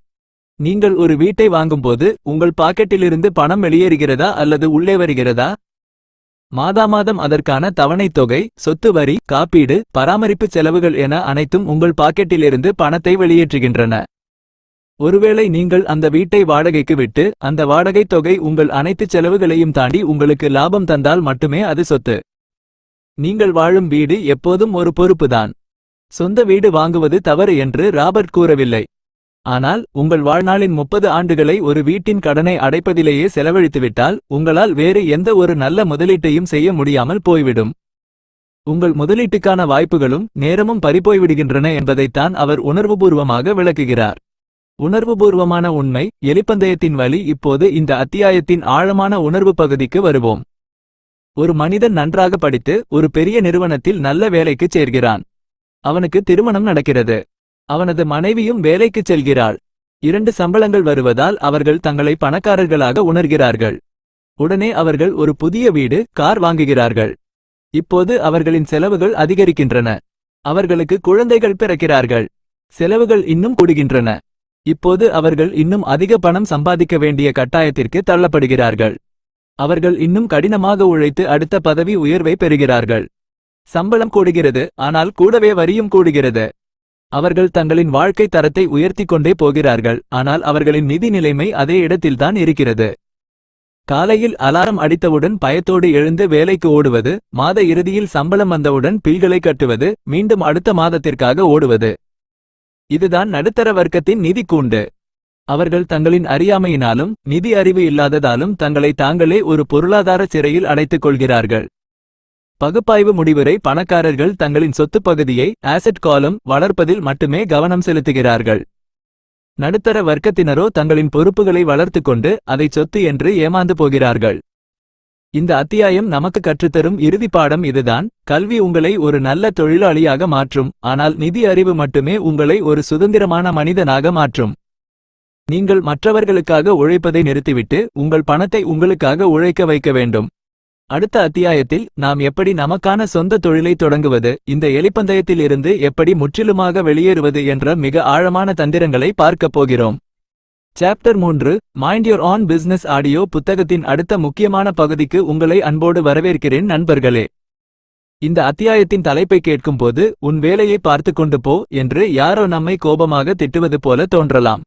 நீங்கள் ஒரு வீட்டை வாங்கும்போது உங்கள் பாக்கெட்டிலிருந்து பணம் வெளியேறுகிறதா அல்லது உள்ளே வருகிறதா? மாதாமாதம் அதற்கான தவணைத் தொகை, சொத்து வரி, காப்பீடு, பராமரிப்பு செலவுகள் என அனைத்தும் உங்கள் பாக்கெட்டிலிருந்து பணத்தை வெளியேற்றுகின்றன. ஒருவேளை நீங்கள் அந்த வீட்டை வாடகைக்கு விட்டு அந்த வாடகைத் தொகை உங்கள் அனைத்து செலவுகளையும் தாண்டி உங்களுக்கு லாபம் தந்தால் மட்டுமே அது சொத்து. நீங்கள் வாழும் வீடு எப்போதும் ஒரு பொறுப்புதான். சொந்த வீடு வாங்குவது தவறு என்று ராபர்ட் கூறவில்லை. ஆனால் உங்கள் வாழ்நாளின் 30 ஆண்டுகளை ஒரு வீட்டின் கடனை அடைப்பதிலேயே செலவழித்துவிட்டால் உங்களால் வேறு எந்த ஒரு நல்ல முதலீட்டையும் செய்ய முடியாமல் போய்விடும். உங்கள் முதலீட்டுக்கான வாய்ப்புகளும் நேரமும் பறிபோய்விடுகின்றன என்பதைத்தான் அவர் உணர்வுபூர்வமாக விளக்குகிறார். உணர்வுபூர்வமான உண்மை, எலிப்பந்தயத்தின் வழி. இப்போது இந்த அத்தியாயத்தின் ஆழமான உணர்வு பகுதிக்கு வருவோம். ஒரு மனிதன் நன்றாக படித்து ஒரு பெரிய நிறுவனத்தில் நல்ல வேலைக்குச் சேர்கிறான். அவனுக்கு திருமணம் நடக்கிறது. அவனது மனைவியும் வேலைக்குச் செல்கிறாள். 2 சம்பளங்கள் வருவதால் அவர்கள் தங்களை பணக்காரர்களாக உணர்கிறார்கள். உடனே அவர்கள் ஒரு புதிய வீடு, கார் வாங்குகிறார்கள். இப்போது அவர்களின் செலவுகள் அதிகரிக்கின்றன. அவர்களுக்கு குழந்தைகள் பிறக்கிறார்கள். செலவுகள் இன்னும் கூடுகின்றன. இப்போது அவர்கள் இன்னும் அதிக பணம் சம்பாதிக்க வேண்டிய கட்டாயத்திற்கு தள்ளப்படுகிறார்கள். அவர்கள் இன்னும் கடினமாக உழைத்து அடுத்த பதவி உயர்வை பெறுகிறார்கள். சம்பளம் கூடுகிறது, ஆனால் கூடவே வரியும் கூடுகிறது. அவர்கள் தங்களின் வாழ்க்கை தரத்தை உயர்த்திக் கொண்டே போகிறார்கள், ஆனால் அவர்களின் நிதி நிலைமை அதே இடத்தில்தான் இருக்கிறது. காலையில் அலாரம் அடித்தவுடன் பயத்தோடு எழுந்து வேலைக்கு ஓடுவது, மாத இறுதியில் சம்பளம் வந்தவுடன் பில்களை கட்டுவது, மீண்டும் அடுத்த மாதத்திற்காக ஓடுவது. இதுதான் நடுத்தர வர்க்கத்தின் நிதி கூண்டு. அவர்கள் தங்களின் அறியாமையினாலும் நிதி அறிவு இல்லாததாலும் தங்களை தாங்களே ஒரு பொருளாதார சிறையில் அடைத்துக் கொள்கிறார்கள். பகுப்பாய்வு முடிவுரை: பணக்காரர்கள் தங்களின் சொத்து பகுதியை ஆசெட் காலம் வளர்ப்பதில் மட்டுமே கவனம் செலுத்துகிறார்கள். நடுத்தர வர்க்கத்தினரோ தங்களின் பொறுப்புகளை வளர்த்து கொண்டு அதை சொத்து என்று ஏமாந்து போகிறார்கள். இந்த அத்தியாயம் நமக்கு கற்றுத்தரும் இறுதி பாடம் இதுதான்: கல்வி உங்களை ஒரு நல்ல தொழிலாளியாக மாற்றும், ஆனால் நிதி அறிவு மட்டுமே உங்களை ஒரு சுதந்திரமான மனிதனாக மாற்றும். நீங்கள் மற்றவர்களுக்காக உழைப்பதை நிறுத்திவிட்டு உங்கள் பணத்தை உங்களுக்காக உழைக்க வைக்க வேண்டும். அடுத்த அத்தியாயத்தில் நாம் எப்படி நமக்கான சொந்த தொழிலை தொடங்குவது, இந்த எலிப்பந்தயத்தில் இருந்து எப்படி முற்றிலுமாக வெளியேறுவது என்ற மிக ஆழமான தந்திரங்களை பார்க்கப் போகிறோம். Chapter 3 mind your on business audio புத்தகத்தின் அடுத்த முக்கியமான பகுதிக்கு உங்களை அன்போடு வரவேற்கிறேன் நண்பர்களே. இந்த அத்தியாயத்தின் தலைப்பை கேட்கும்போது உன் வேலையை பார்த்து கொண்டு போ என்று யாரோ நம்மை கோபமாக திட்டுவது போல தோன்றலாம்.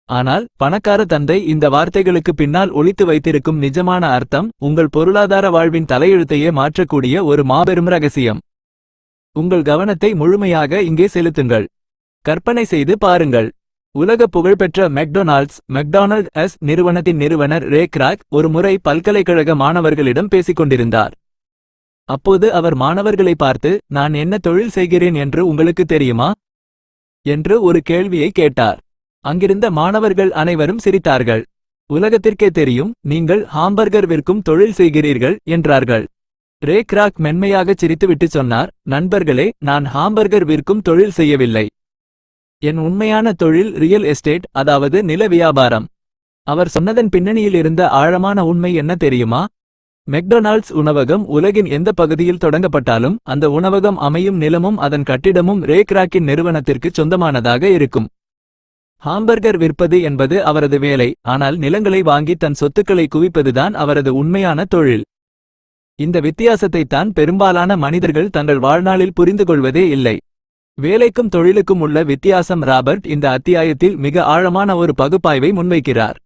ஆனால் பணக்கார தந்தை இந்த வார்த்தைகளுக்கு பின்னால் ஒளித்து வைத்திருக்கும் நிஜமான அர்த்தம் உங்கள் பொருளாதார வாழ்வின் தலையெழுத்தையே மாற்றக்கூடிய ஒரு மாபெரும் ரகசியம். உங்கள் கவனத்தை முழுமையாக இங்கே செலுத்துங்கள். கற்பனை செய்து பாருங்கள். உலக புகழ்பெற்ற மெக்டொனால்ட்ஸ் நிறுவனத்தின் நிறுவனர் ரே கிராக் ஒரு முறை பல்கலைக்கழக மாணவர்களிடம் பேசிக் கொண்டிருந்தார். அப்போது அவர் மாணவர்களை பார்த்து, நான் என்ன தொழில் செய்கிறேன் என்று உங்களுக்கு தெரியுமா என்று ஒரு கேள்வியை கேட்டார். அங்கிருந்த மாணவர்கள் அனைவரும் சிரித்தார்கள். உலகத்திற்கே தெரியும், நீங்கள் ஹாம்பர்கர் விற்கும் தொழில் செய்கிறீர்கள் என்றார்கள். ரே கிராக் மென்மையாகச் சிரித்துவிட்டு சொன்னார், நண்பர்களே, நான் ஹாம்பர்கர் விற்கும் தொழில் செய்யவில்லை. என் உண்மையான தொழில் ரியல் எஸ்டேட், அதாவது நில வியாபாரம். அவர் சொன்னதன் பின்னணியில் இருந்த ஆழமான உண்மை என்ன தெரியுமா? மெக்டொனால்ட்ஸ் உணவகம் உலகின் எந்த பகுதியில் தொடங்கப்பட்டாலும் அந்த உணவகம் அமையும் நிலமும் அதன் கட்டிடமும் ரே கிராக்கின் நிறுவனத்திற்கு சொந்தமானதாக இருக்கும். ஹாம்பர்கர் விற்பது என்பது அவரது வேலை, ஆனால் நிலங்களை வாங்கி தன் சொத்துக்களை குவிப்பதுதான் அவரது உண்மையான தொழில். இந்த வித்தியாசத்தைத்தான் பெரும்பாலான மனிதர்கள் தங்கள் வாழ்நாளில் புரிந்து கொள்வதே இல்லை. வேலைக்கும் தொழிலுக்கும் உள்ள வித்தியாசம் ராபர்ட் இந்த அத்தியாயத்தில் மிக ஆழமான ஒரு பகுப்பாய்வை முன்வைக்கிறார்.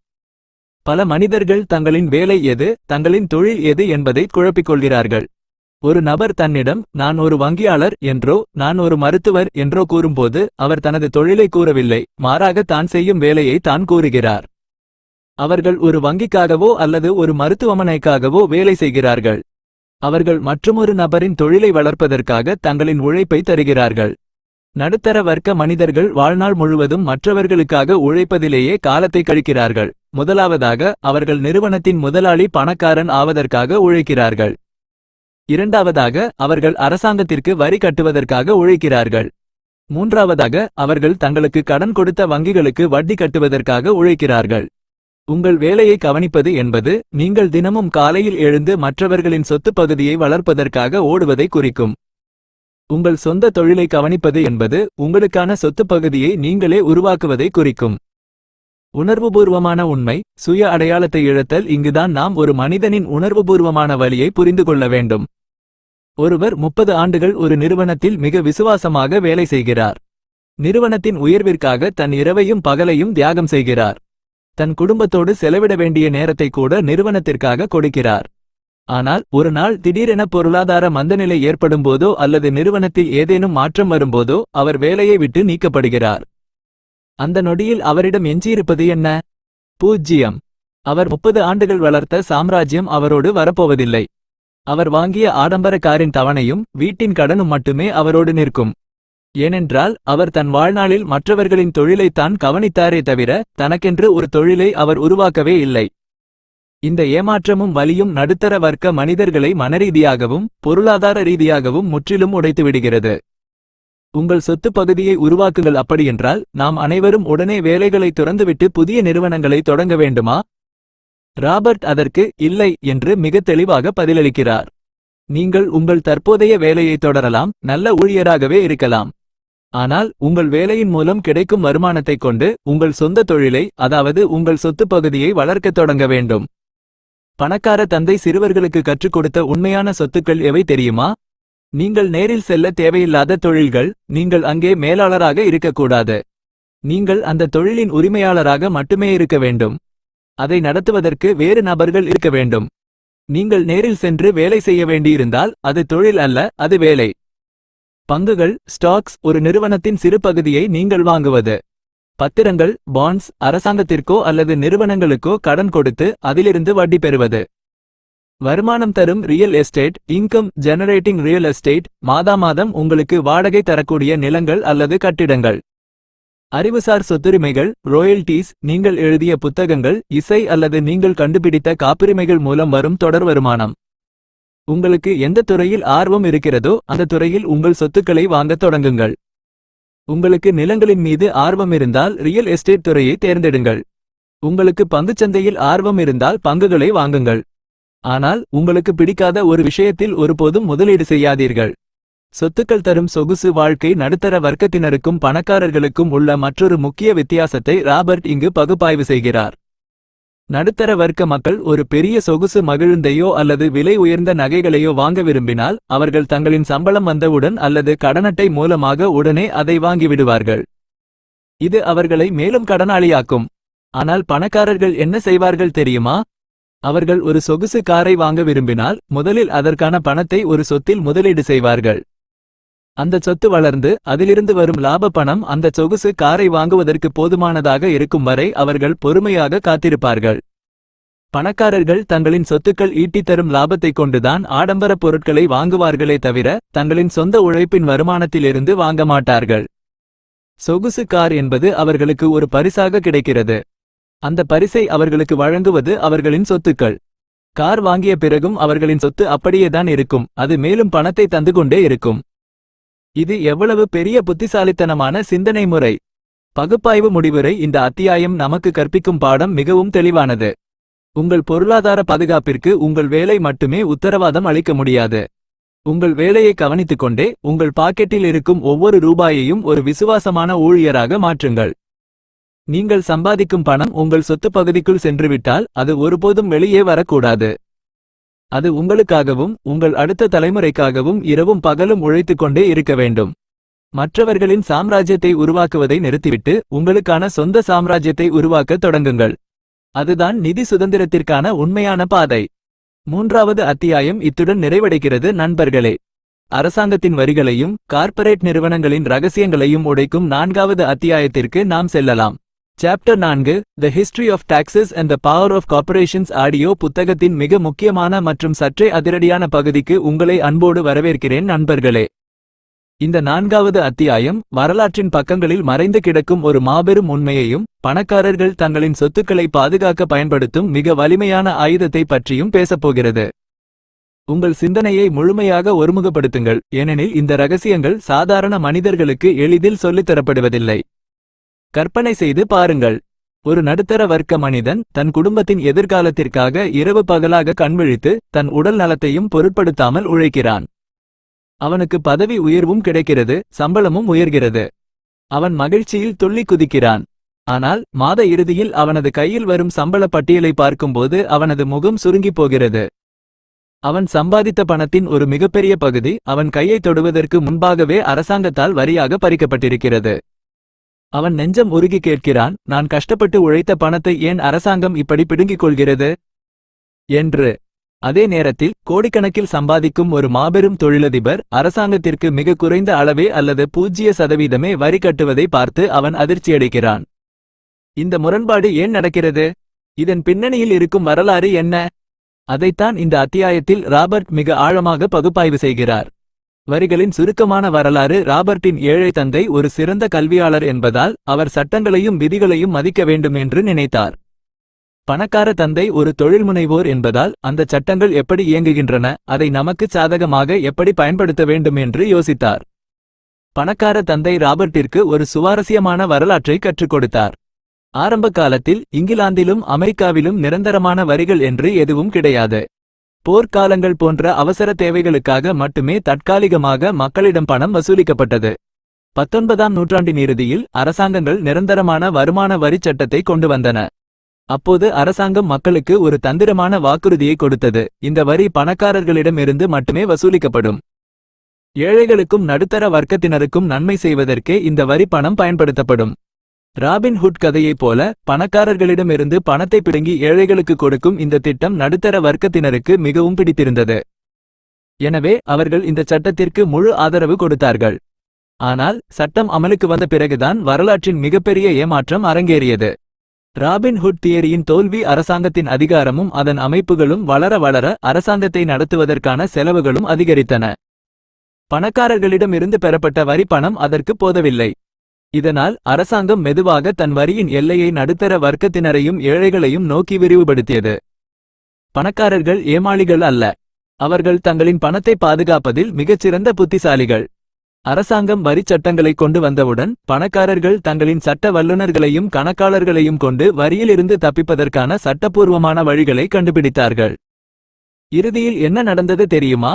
பல மனிதர்கள் தங்களின் வேலை எது, தங்களின் தொழில் எது என்பதை குழப்பிக் கொள்கிறார்கள். ஒரு நபர் தன்னிடம், நான் ஒரு வங்கியாளர் என்றோ நான் ஒரு மருத்துவர் என்றோ கூறும்போது அவர் தனது தொழிலை கூறவில்லை, மாறாக தான் செய்யும் வேலையை தான் கூறுகிறார். அவர்கள் ஒரு வங்கிக்காகவோ அல்லது ஒரு மருத்துவமனைக்காகவோ வேலை செய்கிறார்கள். அவர்கள் மற்றுமொரு நபரின் தொழிலை வளர்ப்பதற்காக தங்களின் உழைப்பை தருகிறார்கள். நடுத்தர வர்க்க மனிதர்கள் வாழ்நாள் முழுவதும் மற்றவர்களுக்காக உழைப்பதிலேயே காலத்தை கழிக்கிறார்கள். முதலாவதாக, அவர்கள் நிறுவனத்தின் முதலாளி பணக்காரன் ஆவதற்காக உழைக்கிறார்கள். இரண்டாவதாக, அவர்கள் அரசாங்கத்திற்கு வரி கட்டுவதற்காக உழைக்கிறார்கள். மூன்றாவதாக, அவர்கள் தங்களுக்கு கடன் கொடுத்த வங்கிகளுக்கு வட்டி கட்டுவதற்காக உழைக்கிறார்கள். உங்கள் வேலையை கவனிப்பது என்பது நீங்கள் தினமும் காலையில் எழுந்து மற்றவர்களின் சொத்து பகுதியை வளர்ப்பதற்காக ஓடுவதை குறிக்கும். உங்கள் சொந்த தொழிலை கவனிப்பது என்பது உங்களுக்கான சொத்து பகுதியை நீங்களே உருவாக்குவதை குறிக்கும். உணர்வுபூர்வமான உண்மை, சுய அடையாளத்தை இழத்தல். இங்குதான் நாம் ஒரு மனிதனின் உணர்வுபூர்வமான வழியை புரிந்து கொள்ள வேண்டும். ஒருவர் 30 ஆண்டுகள் ஒரு நிறுவனத்தில் மிக விசுவாசமாக வேலை செய்கிறார். நிறுவனத்தின் உயர்விற்காக தன் இரவையும் பகலையும் தியாகம் செய்கிறார். தன் குடும்பத்தோடு செலவிட வேண்டிய நேரத்தை கூட நிறுவனத்திற்காக கொடுக்கிறார். ஆனால் ஒரு நாள் திடீரென பொருளாதார மந்தநிலை ஏற்படும்போதோ அல்லது நிறுவனத்தில் ஏதேனும் மாற்றம் வரும்போதோ அவர் வேலையை விட்டு நீக்கப்படுகிறார். அந்த நொடியில் அவரிடம் எஞ்சியிருப்பது என்ன? 0. அவர் 30 ஆண்டுகள் வளர்த்த சாம்ராஜ்யம் அவரோடு வரப்போவதில்லை. அவர் வாங்கிய ஆடம்பர காரின் தவணையும் வீட்டின் கடனும் மட்டுமே அவரோடு நிற்கும். ஏனென்றால் அவர் தன் வாழ்நாளில் மற்றவர்களின் தொழிலைத்தான் கவனித்தாரே தவிர தனக்கென்று ஒரு தொழிலை அவர் உருவாக்கவே இல்லை. இந்த ஏமாற்றமும் வலியும் நடுத்தர வர்க்க மனிதர்களை மனரீதியாகவும் பொருளாதார ரீதியாகவும் முற்றிலும் உடைத்துவிடுகிறது. உங்கள் சொத்து பகுதியை உருவாக்குங்கள். அப்படியென்றால் நாம் அனைவரும் உடனே வேலைகளை துறந்துவிட்டு புதிய நிறுவனங்களை தொடங்க வேண்டுமா? ராபர்ட் அதற்கு இல்லை என்று மிக தெளிவாக பதிலளிக்கிறார். நீங்கள் உங்கள் தற்போதைய வேலையை தொடரலாம், நல்ல ஊழியராகவே இருக்கலாம். ஆனால் உங்கள் வேலையின் மூலம் கிடைக்கும் வருமானத்தைக் கொண்டு உங்கள் சொந்த தொழிலை, அதாவது உங்கள் சொத்து பகுதியை வளர்க்கத் தொடங்க வேண்டும். பணக்கார தந்தை சிறுவர்களுக்கு கற்றுக் கொடுத்த உண்மையான சொத்துக்கள் எவை தெரியுமா? நீங்கள் நேரில் செல்ல தேவையில்லாத தொழில்கள். நீங்கள் அங்கே மேலாளராக இருக்கக்கூடாது. நீங்கள் அந்த தொழிலின் உரிமையாளராக மட்டுமே இருக்க வேண்டும். அதை நடத்துவதற்கு வேறு நபர்கள் இருக்க வேண்டும். நீங்கள் நேரில் சென்று வேலை செய்ய வேண்டியிருந்தால் அது தொழில் அல்ல, அது வேலை. பங்குகள், ஸ்டாக்ஸ், ஒரு நிறுவனத்தின் சிறு பகுதியை நீங்கள் வாங்குவது. பத்திரங்கள், பாண்ட்ஸ், அரசாங்கத்திற்கோ அல்லது நிறுவனங்களுக்கோ கடன் கொடுத்து அதிலிருந்து வட்டி பெறுவது. வருமானம் தரும் real estate, income generating real estate, மாதாமாதம் உங்களுக்கு வாடகை தரக்கூடிய நிலங்கள் அல்லது கட்டிடங்கள். அறிவுசார் சொத்துரிமைகள், ராயல்டீஸ், நீங்கள் எழுதிய புத்தகங்கள், இசை அல்லது நீங்கள் கண்டுபிடித்த காப்புரிமைகள் மூலம் வரும் தொடர் வருமானம். உங்களுக்கு எந்த துறையில் ஆர்வம் இருக்கிறதோ அந்த துறையில் உங்கள் சொத்துக்களை வாங்கத் தொடங்குங்கள். உங்களுக்கு நிலங்களின் மீது ஆர்வம் இருந்தால் ரியல் எஸ்டேட் துறையை தேர்ந்தெடுங்கள். உங்களுக்கு பங்குச்சந்தையில் ஆர்வம் இருந்தால் பங்குகளை வாங்குங்கள். ஆனால் உங்களுக்கு பிடிக்காத ஒரு விஷயத்தில் ஒருபோதும் முதலீடு செய்யாதீர்கள். சொத்துக்கள் தரும் சொகுசு வாழ்க்கை நடுத்தர வர்க்கத்தினருக்கும் பணக்காரர்களுக்கும் உள்ள மற்றொரு முக்கிய வித்தியாசத்தை ராபர்ட் இங்கு பகுப்பாய்வு செய்கிறார். நடுத்தர வர்க்க மக்கள் ஒரு பெரிய சொகுசு மகிழுந்தையோ அல்லது விலை உயர்ந்த நகைகளையோ வாங்க விரும்பினால் அவர்கள் தங்களின் சம்பளம் வந்தவுடன் அல்லது கடனட்டை மூலமாக உடனே அதை வாங்கிவிடுவார்கள். இது அவர்களை மேலும் கடனாளியாக்கும். ஆனால் பணக்காரர்கள் என்ன செய்வார்கள் தெரியுமா? அவர்கள் ஒரு சொகுசு காரை வாங்க விரும்பினால் முதலில் அதற்கான பணத்தை ஒரு சொத்தில் முதலீடு செய்வார்கள். அந்த சொத்து வளர்ந்து அதிலிருந்து வரும் லாப பணம் அந்த சொகுசு காரை வாங்குவதற்கு போதுமானதாக இருக்கும் வரை அவர்கள் பொறுமையாக காத்திருப்பார்கள். பணக்காரர்கள் தங்களின் சொத்துக்கள் ஈட்டித்தரும் லாபத்தை கொண்டுதான் ஆடம்பர பொருட்களை வாங்குவார்களே தவிர தங்களின் சொந்த உழைப்பின் வருமானத்திலிருந்து வாங்க மாட்டார்கள். சொகுசு கார் என்பது அவர்களுக்கு ஒரு பரிசாக கிடைக்கிறது. அந்த பரிசை அவர்களுக்கு வழங்குவது அவர்களின் சொத்துக்கள். கார் வாங்கிய பிறகும் அவர்களின் சொத்து அப்படியேதான் இருக்கும். அது மேலும் பணத்தை தந்து கொண்டே இருக்கும். இது எவ்வளவு பெரிய புத்திசாலித்தனமான சிந்தனை முறை! பகுப்பாய்வு முடிவுரை. இந்த அத்தியாயம் நமக்கு கற்பிக்கும் பாடம் மிகவும் தெளிவானது. உங்கள் பொருளாதார பாதுகாப்பிற்கு உங்கள் வேலை மட்டுமே உத்தரவாதம் அளிக்க முடியாது. உங்கள் வேலையை கவனித்துக்கொண்டே உங்கள் பாக்கெட்டில் இருக்கும் ஒவ்வொரு ரூபாயையும் ஒரு விசுவாசமான ஊழியராக மாற்றுங்கள். நீங்கள் சம்பாதிக்கும் பணம் உங்கள் சொத்து பகுதிக்குள் சென்றுவிட்டால் அது ஒருபோதும் வெளியே வரக்கூடாது. அது உங்களுக்காகவும் உங்கள் அடுத்த தலைமுறைக்காகவும் இரவும் பகலும் உழைத்துக் கொண்டே இருக்க வேண்டும். மற்றவர்களின் சாம்ராஜ்யத்தை உருவாக்குவதை நிறுத்திவிட்டு உங்களுக்கான சொந்த சாம்ராஜ்யத்தை உருவாக்கத் தொடங்குங்கள். அதுதான் நிதி சுதந்திரத்திற்கான உண்மையான பாதை. 3வது அத்தியாயம் இத்துடன் நிறைவடைகிறது நண்பர்களே. அரசாங்கத்தின் வரிகளையும் கார்ப்பரேட் நிறுவனங்களின் ரகசியங்களையும் உடைக்கும் 4வது அத்தியாயத்திற்கு நாம் செல்லலாம். Chapter 4 the history of taxes and the power of corporations audio புத்தகத்தின் மிக முக்கியமான மற்றும் சற்றே அதிரடியான பகுதிக்கு உங்களை அன்போடு வரவேற்கிறேன் நண்பர்களே. இந்த 4வது அத்தியாயம் வரலாற்றின் பக்கங்களில் மறைந்து கிடக்கும் ஒரு மாபெரும் உண்மையையும் பணக்காரர்கள் தங்களின் சொத்துக்களை பாதுகாக்க பயன்படுத்தும் மிக வலிமையான ஆயுதத்தை பற்றியும் பேசப்போகிறது. உங்கள் சிந்தனையை முழுமையாக ஒருமுகப்படுத்துங்கள், ஏனெனில் இந்த ரகசியங்கள் சாதாரண மனிதர்களுக்கு எளிதில் சொல்லித்தரப்படுவதில்லை. கற்பனை செய்து பாருங்கள். ஒரு நடுத்தர வர்க்க மனிதன் தன் குடும்பத்தின் எதிர்காலத்திற்காக இரவு பகலாக கண்விழித்து தன் உடல் நலத்தையும் பொருட்படுத்தாமல் உழைக்கிறான். அவனுக்கு பதவி உயர்வும் கிடைக்கிறது, சம்பளமும் உயர்கிறது. அவன் மகிழ்ச்சியில் துள்ளி குதிக்கிறான். ஆனால் மாத இறுதியில் அவனது கையில் வரும் சம்பள பட்டியலை பார்க்கும்போது அவனது முகம் சுருங்கிப் போகிறது. அவன் சம்பாதித்த பணத்தின் ஒரு மிகப்பெரிய பகுதி அவன் கையை தொடுவதற்கு முன்பாகவே அரசாங்கத்தால் வரியாக பறிக்கப்பட்டிருக்கிறது. அவன் நெஞ்சம் உருகி கேட்கிறான், நான் கஷ்டப்பட்டு உழைத்த பணத்தை ஏன் அரசாங்கம் இப்படி பிடுங்கிக் கொள்கிறது என்று. அதே நேரத்தில் கோடிக்கணக்கில் சம்பாதிக்கும் ஒரு மாபெரும் தொழிலதிபர் அரசாங்கத்திற்கு மிக குறைந்த அளவே அல்லது 0% வரி கட்டுவதை பார்த்து அவன் அதிர்ச்சியடைகிறான். இந்த முரண்பாடு ஏன் நடக்கிறது? இதன் பின்னணியில் இருக்கும் வரலாறு என்ன? அதைத்தான் இந்த அத்தியாயத்தில் ராபர்ட் மிக ஆழமாக பகுப்பாய்வு செய்கிறார். வரிகளின் சுருக்கமான வரலாறு. ராபர்ட்டின் ஏழை தந்தை ஒரு சிறந்த கல்வியாளர் என்பதால் அவர் சட்டங்களையும் விதிகளையும் மதிக்க வேண்டும் என்று நினைத்தார். பணக்கார தந்தை ஒரு தொழில்முனைவோர் என்பதால் அந்த சட்டங்கள் எப்படி இயங்குகின்றன, அதை நமக்கு சாதகமாக எப்படி பயன்படுத்த வேண்டும் என்று யோசித்தார். பணக்கார தந்தை ராபர்ட்டிற்கு ஒரு சுவாரஸ்யமான வரலாற்றை கற்றுக் கொடுத்தார். ஆரம்ப காலத்தில் இங்கிலாந்திலும் அமெரிக்காவிலும் நிரந்தரமான வரிகள் என்று எதுவும் கிடையாது. போர்க்காலங்கள் போன்ற அவசர தேவைகளுக்காக மட்டுமே தற்காலிகமாக மக்களிடம் பணம் வசூலிக்கப்பட்டது. 19ஆம் நூற்றாண்டின் இறுதியில் அரசாங்கங்கள் நிரந்தரமான வருமான வரி சட்டத்தை கொண்டு வந்தன. அப்போது அரசாங்கம் மக்களுக்கு ஒரு தந்திரமான வாக்குறுதியை கொடுத்தது, இந்த வரி பணக்காரர்களிடமிருந்து மட்டுமே வசூலிக்கப்படும். ஏழைகளுக்கும் நடுத்தர வர்க்கத்தினருக்கும் நன்மை செய்வதற்கே இந்த வரி பணம் பயன்படுத்தப்படும். ராபின் ஹுட் கதையைப் போல பணக்காரர்களிடமிருந்து பணத்தை பிடுங்கி ஏழைகளுக்கு கொடுக்கும் இந்த திட்டம் நடுத்தர வர்க்கத்தினருக்கு மிகவும் பிடித்திருந்தது. எனவே அவர்கள் இந்த சட்டத்திற்கு முழு ஆதரவு கொடுத்தார்கள். ஆனால் சட்டம் அமலுக்கு வந்த பிறகுதான் வரலாற்றின் மிகப்பெரிய ஏமாற்றம் அரங்கேறியது. ராபின் ஹுட் தியரியின் தோல்வி. அரசாங்கத்தின் அதிகாரமும் அதன் அமைப்புகளும் வளர வளர அரசாங்கத்தை நடத்துவதற்கான செலவுகளும் அதிகரித்தன. பணக்காரர்களிடமிருந்து பெறப்பட்ட வரி பணம் அதற்கு போதவில்லை. இதனால் அரசாங்கம் மெதுவாக தன் வரியின் எல்லையை நடுத்தர வர்க்கத்தினரையும் ஏழைகளையும் நோக்கி விரிவுபடுத்தியது. பணக்காரர்கள் ஏமாளிகள் அல்ல. அவர்கள் தங்களின் பணத்தை பாதுகாப்பதில் மிகச்சிறந்த புத்திசாலிகள். அரசாங்கம் வரி சட்டங்களை கொண்டு வந்தவுடன் பணக்காரர்கள் தங்களின் சட்ட வல்லுநர்களையும் கணக்காளர்களையும் கொண்டு வரியிலிருந்து தப்பிப்பதற்கான சட்டப்பூர்வமான வழிகளை கண்டுபிடித்தார்கள். இறுதியில் என்ன நடந்தது தெரியுமா?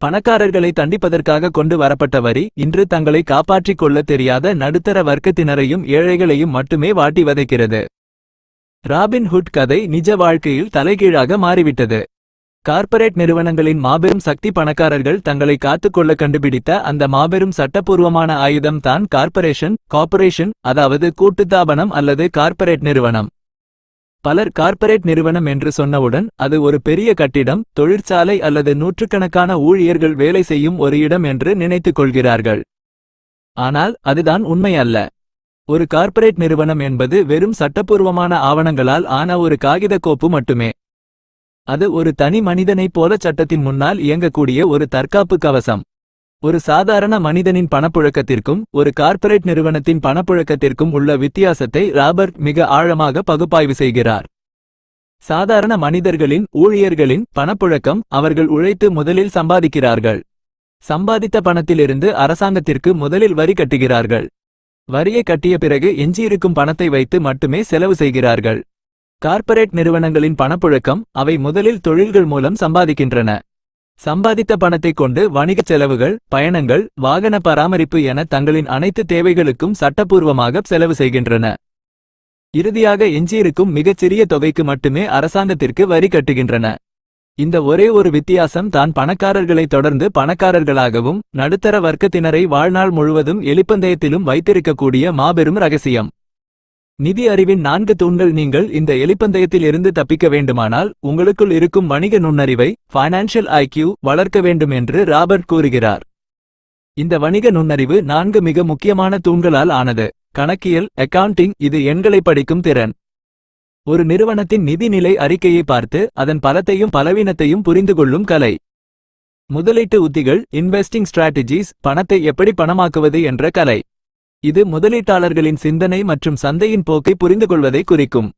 பணக்காரர்களை தண்டிப்பதற்காக கொண்டு வரப்பட்ட வரி இன்று தங்களை காப்பாற்றிக் கொள்ள தெரியாத நடுத்தர வர்க்கத்தினரையும் ஏழைகளையும் மட்டுமே வாட்டி வதைக்கிறது. ராபின் ஹுட் கதை நிஜ வாழ்க்கையில் தலைகீழாக மாறிவிட்டது. கார்ப்பரேட் நிறுவனங்களின் மாபெரும் சக்தி பணக்காரர்கள் தங்களை காத்துக்கொள்ள கண்டுபிடித்த அந்த மாபெரும் சட்டப்பூர்வமான ஆயுதம் தான் கார்ப்பரேஷன், அதாவது கூட்டுத்தாபனம் அல்லது கார்ப்பரேட் நிறுவனம். பலர் கார்ப்பரேட் நிறுவனம் என்று சொன்னவுடன் அது ஒரு பெரிய கட்டிடம், தொழிற்சாலை அல்லது நூற்றுக்கணக்கான ஊழியர்கள் வேலை செய்யும் ஒரு இடம் என்று நினைத்துக் கொள்கிறார்கள். ஆனால் அதுதான் உண்மை அல்ல. ஒரு கார்ப்பரேட் நிறுவனம் என்பது வெறும் சட்டப்பூர்வமான ஆவணங்களால் ஆன ஒரு காகித கோப்பு மட்டுமே. அது ஒரு தனி மனிதனைப் போல சட்டத்தின் முன்னால் இயங்கக்கூடிய ஒரு தற்காப்பு கவசம். ஒரு சாதாரண மனிதனின் பணப்புழக்கத்திற்கும் ஒரு கார்ப்பரேட் நிறுவனத்தின் பணப்புழக்கத்திற்கும் உள்ள வித்தியாசத்தை ராபர்ட் மிக ஆழமாக பகுப்பாய்வு செய்கிறார். சாதாரண மனிதர்களின், ஊழியர்களின் பணப்புழக்கம் அவர்கள் உழைத்து முதலில் சம்பாதிக்கிறார்கள். சம்பாதித்த பணத்திலிருந்து அரசாங்கத்திற்கு முதலில் வரி கட்டுகிறார்கள். வரியை கட்டிய பிறகு எஞ்சியிருக்கும் பணத்தை வைத்து மட்டுமே செலவு செய்கிறார்கள். கார்ப்பரேட் நிறுவனங்களின் பணப்புழக்கம் அவை முதலில் தொழில்கள் மூலம் சம்பாதிக்கின்றன. சம்பாதித்த பணத்தைக் கொண்டு வணிகச் செலவுகள், பயணங்கள், வாகன பராமரிப்பு என தங்களின் அனைத்து தேவைகளுக்கும் சட்டப்பூர்வமாக செலவு செய்கின்றன. இறுதியாக எஞ்சியிருக்கும் மிகச்சிறிய தொகைக்கு மட்டுமே அரசாங்கத்திற்கு வரி கட்டுகின்றன. இந்த ஒரே ஒரு வித்தியாசம் தான் பணக்காரர்களை தொடர்ந்து பணக்காரர்களாகவும் நடுத்தர வர்க்கத்தினரை வாழ்நாள் முழுவதும் எலிப்பந்தயத்திலும் வைத்திருக்கக்கூடிய மாபெரும் ரகசியம். நிதி அறிவின் 4 தூண்கள். நீங்கள் இந்த எலிப்பந்தயத்தில் இருந்து தப்பிக்க வேண்டுமானால் உங்களுக்குள் இருக்கும் வணிக நுண்ணறிவை, ஃபைனான்ஷியல் ஐக்யூ, வளர்க்க வேண்டும் என்று ராபர்ட் கூறுகிறார். இந்த வணிக நுண்ணறிவு 4 மிக முக்கியமான தூண்களால் ஆனது. கணக்கியல், அக்கவுண்டிங், இது எண்களை படிக்கும் திறன். ஒரு நிறுவனத்தின் நிதிநிலை அறிக்கையை பார்த்து அதன் பலத்தையும் பலவீனத்தையும் புரிந்து கொள்ளும் கலை. முதலீட்டு உத்திகள், இன்வெஸ்டிங் ஸ்ட்ராட்டஜிஸ், பணத்தை எப்படி பணமாக்குவது என்ற கலை. இது முதலீட்டாளர்களின் சிந்தனை மற்றும் சந்தையின் போக்கை புரிந்துகொள்வதை குறிக்கும்.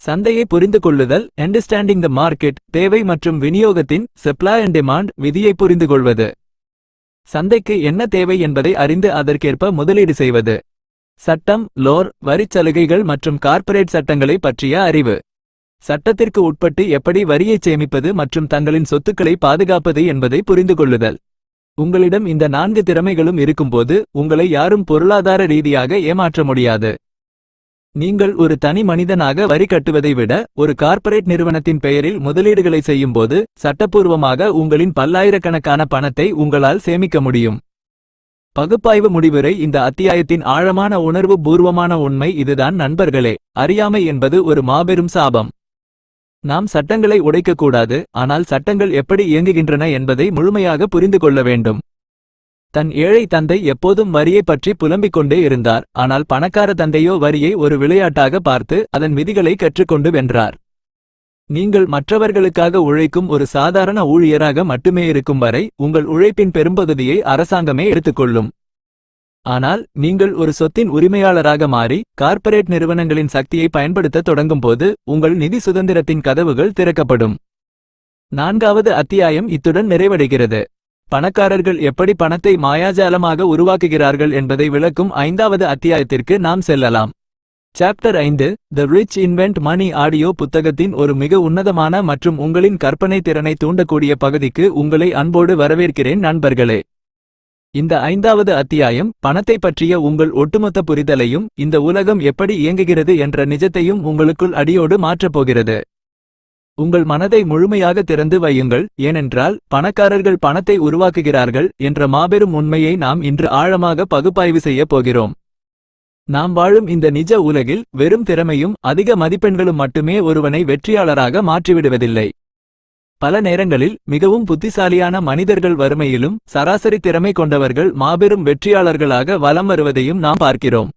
சந்தையை புரிந்து கொள்ளுதல், அண்டர்ஸ்டாண்டிங் த மார்க்கெட், தேவை மற்றும் விநியோகத்தின் சப்ளை அண்ட் டிமாண்ட் விதியை புரிந்துகொள்வது. சந்தைக்கு என்ன தேவை என்பதை அறிந்து அதற்கேற்ப முதலீடு செய்வது. சட்டம், லோர், வரிச் சலுகைகள் மற்றும் கார்ப்பரேட் சட்டங்களை பற்றிய அறிவு. சட்டத்திற்கு உட்பட்டு எப்படி வரியைச் சேமிப்பது மற்றும் தங்களின் சொத்துக்களை பாதுகாப்பது என்பதை புரிந்து கொள்ளுதல். உங்களிடம் இந்த 4 திறமைகளும் இருக்கும்போது உங்களை யாரும் பொருளாதார ரீதியாக ஏமாற்ற முடியாது. நீங்கள் ஒரு தனி மனிதனாக வரி கட்டுவதை விட ஒரு கார்ப்பரேட் நிறுவனத்தின் பெயரில் முதலீடுகளை செய்யும்போது சட்டப்பூர்வமாக உங்களின் பல்லாயிரக்கணக்கான பணத்தை உங்களால் சேமிக்க முடியும். பகுப்பாய்வு முடிவுரை. இந்த அத்தியாயத்தின் ஆழமான உணர்வு பூர்வமான உண்மை இதுதான் நண்பர்களே, அறியாமை என்பது ஒரு மாபெரும் சாபம். நாம் சட்டங்களை உடைக்கக்கூடாது, ஆனால் சட்டங்கள் எப்படி இயங்குகின்றன என்பதை முழுமையாக புரிந்து கொள்ள வேண்டும். தன் ஏழை தந்தை எப்போதும் வரியை பற்றி புலம்பிக் கொண்டே இருந்தார். ஆனால் பணக்கார தந்தையோ வரியை ஒரு விளையாட்டாக பார்த்து அதன் விதிகளை கற்றுக்கொண்டு வென்றார். நீங்கள் மற்றவர்களுக்காக உழைக்கும் ஒரு சாதாரண ஊழியராக மட்டுமே இருக்கும் வரை உங்கள் உழைப்பின் பெரும்பகுதியை அரசாங்கமே எடுத்துக்கொள்ளும். ஆனால் நீங்கள் ஒரு சொத்தின் உரிமையாளராக மாறி கார்ப்பரேட் நிறுவனங்களின் சக்தியை பயன்படுத்த தொடங்கும்போது உங்கள் நிதி சுதந்திரத்தின் கதவுகள் திறக்கப்படும். 4வது அத்தியாயம் இத்துடன் நிறைவடைகிறது. பணக்காரர்கள் எப்படி பணத்தை மாயாஜாலமாக உருவாக்குகிறார்கள் என்பதை விளக்கும் 5வது அத்தியாயத்திற்கு நாம் செல்லலாம். Chapter 5 the rich invent money audio புத்தகத்தின் ஒரு மிக உன்னதமான மற்றும் உங்களின் கற்பனை திறனை தூண்டக்கூடிய பகுதிக்கு உங்களை அன்போடு வரவேற்கிறேன் நண்பர்களே. இந்த 5வது அத்தியாயம் பணத்தை பற்றிய உங்கள் ஒட்டுமொத்த புரிதலையும் இந்த உலகம் எப்படி இயங்குகிறது என்ற நிஜத்தையும் உங்களுக்குள் அடியோடு மாற்றப்போகிறது. உங்கள் மனதை முழுமையாக திறந்து வையுங்கள், ஏனென்றால் பணக்காரர்கள் பணத்தை உருவாக்குகிறார்கள் என்ற மாபெரும் உண்மையை நாம் இன்று ஆழமாக பகுப்பாய்வு செய்யப் போகிறோம். நாம் வாழும் இந்த நிஜ உலகில் வெறும் திறமையும் அதிக மதிப்பெண்களும் மட்டுமே ஒருவனை வெற்றியாளராக மாற்றிவிடுவதில்லை. பல நேரங்களில் மிகவும் புத்திசாலியான மனிதர்கள் வறுமையிலும் சராசரி திறமை கொண்டவர்கள் மாபெரும் வெற்றியாளர்களாக வலம் வருவதையும் நாம் பார்க்கிறோம்.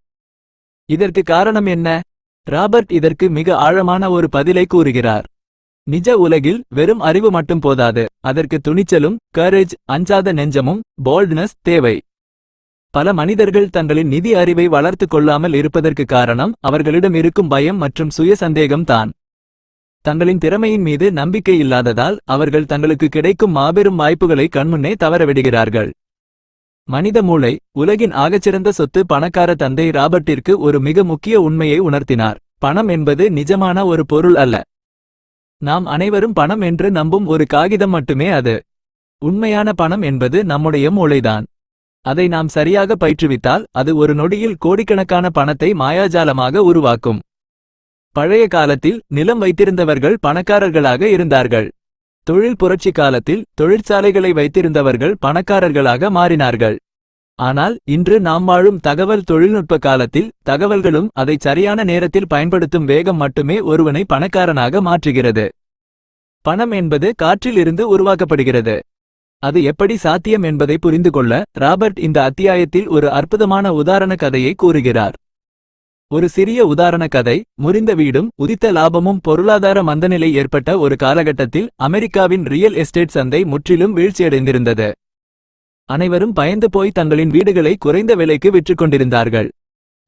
இதற்கு காரணம் என்ன? ராபர்ட் இதற்கு மிக ஆழமான ஒரு பதிலை கூறுகிறார். நிஜ உலகில் வெறும் அறிவு மட்டும் போதாது, அதற்கு துணிச்சலும், கரேஜ், அஞ்சாத நெஞ்சமும், போல்ட்னஸ் தேவை. பல மனிதர்கள் தங்களின் நிதி அறிவை வளர்த்து கொள்ளாமல் இருப்பதற்கு காரணம் அவர்களிடம் இருக்கும் பயம் மற்றும் சுய சந்தேகம் தான். தங்களின் திறமையின் மீது நம்பிக்கை இல்லாததால் அவர்கள் தங்களுக்கு கிடைக்கும் மாபெரும் வாய்ப்புகளை கண்முன்னே தவறவிடுகிறார்கள். மனித மூளை, உலகின் ஆகச்சிறந்த சொத்து. பணக்கார தந்தை ராபர்ட்டிற்கு ஒரு மிக முக்கிய உண்மையை உணர்த்தினார். பணம் என்பது நிஜமான ஒரு பொருள் அல்ல. நாம் அனைவரும் பணம் என்று நம்பும் ஒரு காகிதம் மட்டுமே அது. உண்மையான பணம் என்பது நம்முடைய மூளைதான். அதை நாம் சரியாக பயிற்றுவித்தால் அது ஒரு நொடியில் கோடிக்கணக்கான பணத்தை மாயாஜாலமாக உருவாக்கும். பழைய காலத்தில் நிலம் வைத்திருந்தவர்கள் பணக்காரர்களாக இருந்தார்கள். தொழில் புரட்சி காலத்தில் தொழிற்சாலைகளை வைத்திருந்தவர்கள் பணக்காரர்களாக மாறினார்கள். ஆனால் இன்று நாம் வாழும் தகவல் தொழில்நுட்ப காலத்தில் தகவல்களும் அதை சரியான நேரத்தில் பயன்படுத்தும் வேகம் மட்டுமே ஒருவனை பணக்காரனாக மாற்றுகிறது. பணம் என்பது காற்றில் இருந்து உருவாக்கப்படுகிறது. அது எப்படி சாத்தியம் என்பதை புரிந்து கொள்ள ராபர்ட் இந்த அத்தியாயத்தில் ஒரு அற்புதமான உதாரண கதையை கூறுகிறார். ஒரு சிறிய உதாரண கதை. முறிந்த வீடும் உதித்த லாபமும். பொருளாதார மந்தநிலை ஏற்பட்ட ஒரு காலகட்டத்தில் அமெரிக்காவின் ரியல் எஸ்டேட் சந்தை முற்றிலும் வீழ்ச்சியடைந்திருந்தது. அனைவரும் பயந்து போய் தங்களின் வீடுகளை குறைந்த விலைக்கு விற்றுக் கொண்டிருந்தார்கள்.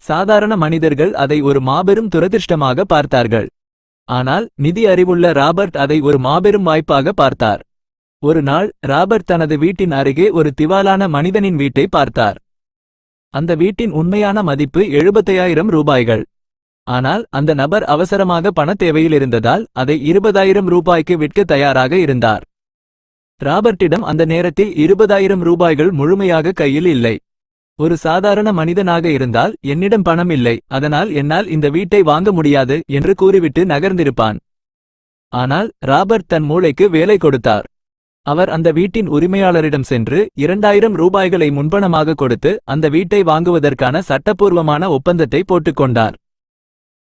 சாதாரண மனிதர்கள் அதை ஒரு மாபெரும் துரதிர்ஷ்டமாக பார்த்தார்கள். ஆனால் நிதி அறிவுள்ள ராபர்ட் அதை ஒரு மாபெரும் வாய்ப்பாக பார்த்தார். ஒரு நாள் ராபர்ட் தனது வீட்டின் அருகே ஒரு திவாலான மனிதனின் வீட்டை பார்த்தார். அந்த வீட்டின் உண்மையான மதிப்பு 75,000 ரூபாய்கள். ஆனால் அந்த நபர் அவசரமாக பணத் தேவையில் இருந்ததால் அதை 20,000 ரூபாய்க்கு விற்க தயாராக இருந்தார். ராபர்ட்டிடம் அந்த நேரத்தில் 20,000 ரூபாய்கள் முழுமையாக கையில் இல்லை. ஒரு சாதாரண மனிதனாக இருந்தால் என்னிடம் பணம் இல்லை, அதனால் என்னால் இந்த வீட்டை வாங்க முடியாது என்று கூறிவிட்டு நகர்ந்திருப்பான். ஆனால் ராபர்ட் தன் மூளைக்கு வேலை கொடுத்தார். அவர் அந்த வீட்டின் உரிமையாளரிடம் சென்று 2,000 ரூபாய்களை முன்பணமாக கொடுத்து அந்த வீட்டை வாங்குவதற்கான சட்டப்பூர்வமான ஒப்பந்தத்தை போட்டுக்கொண்டார்.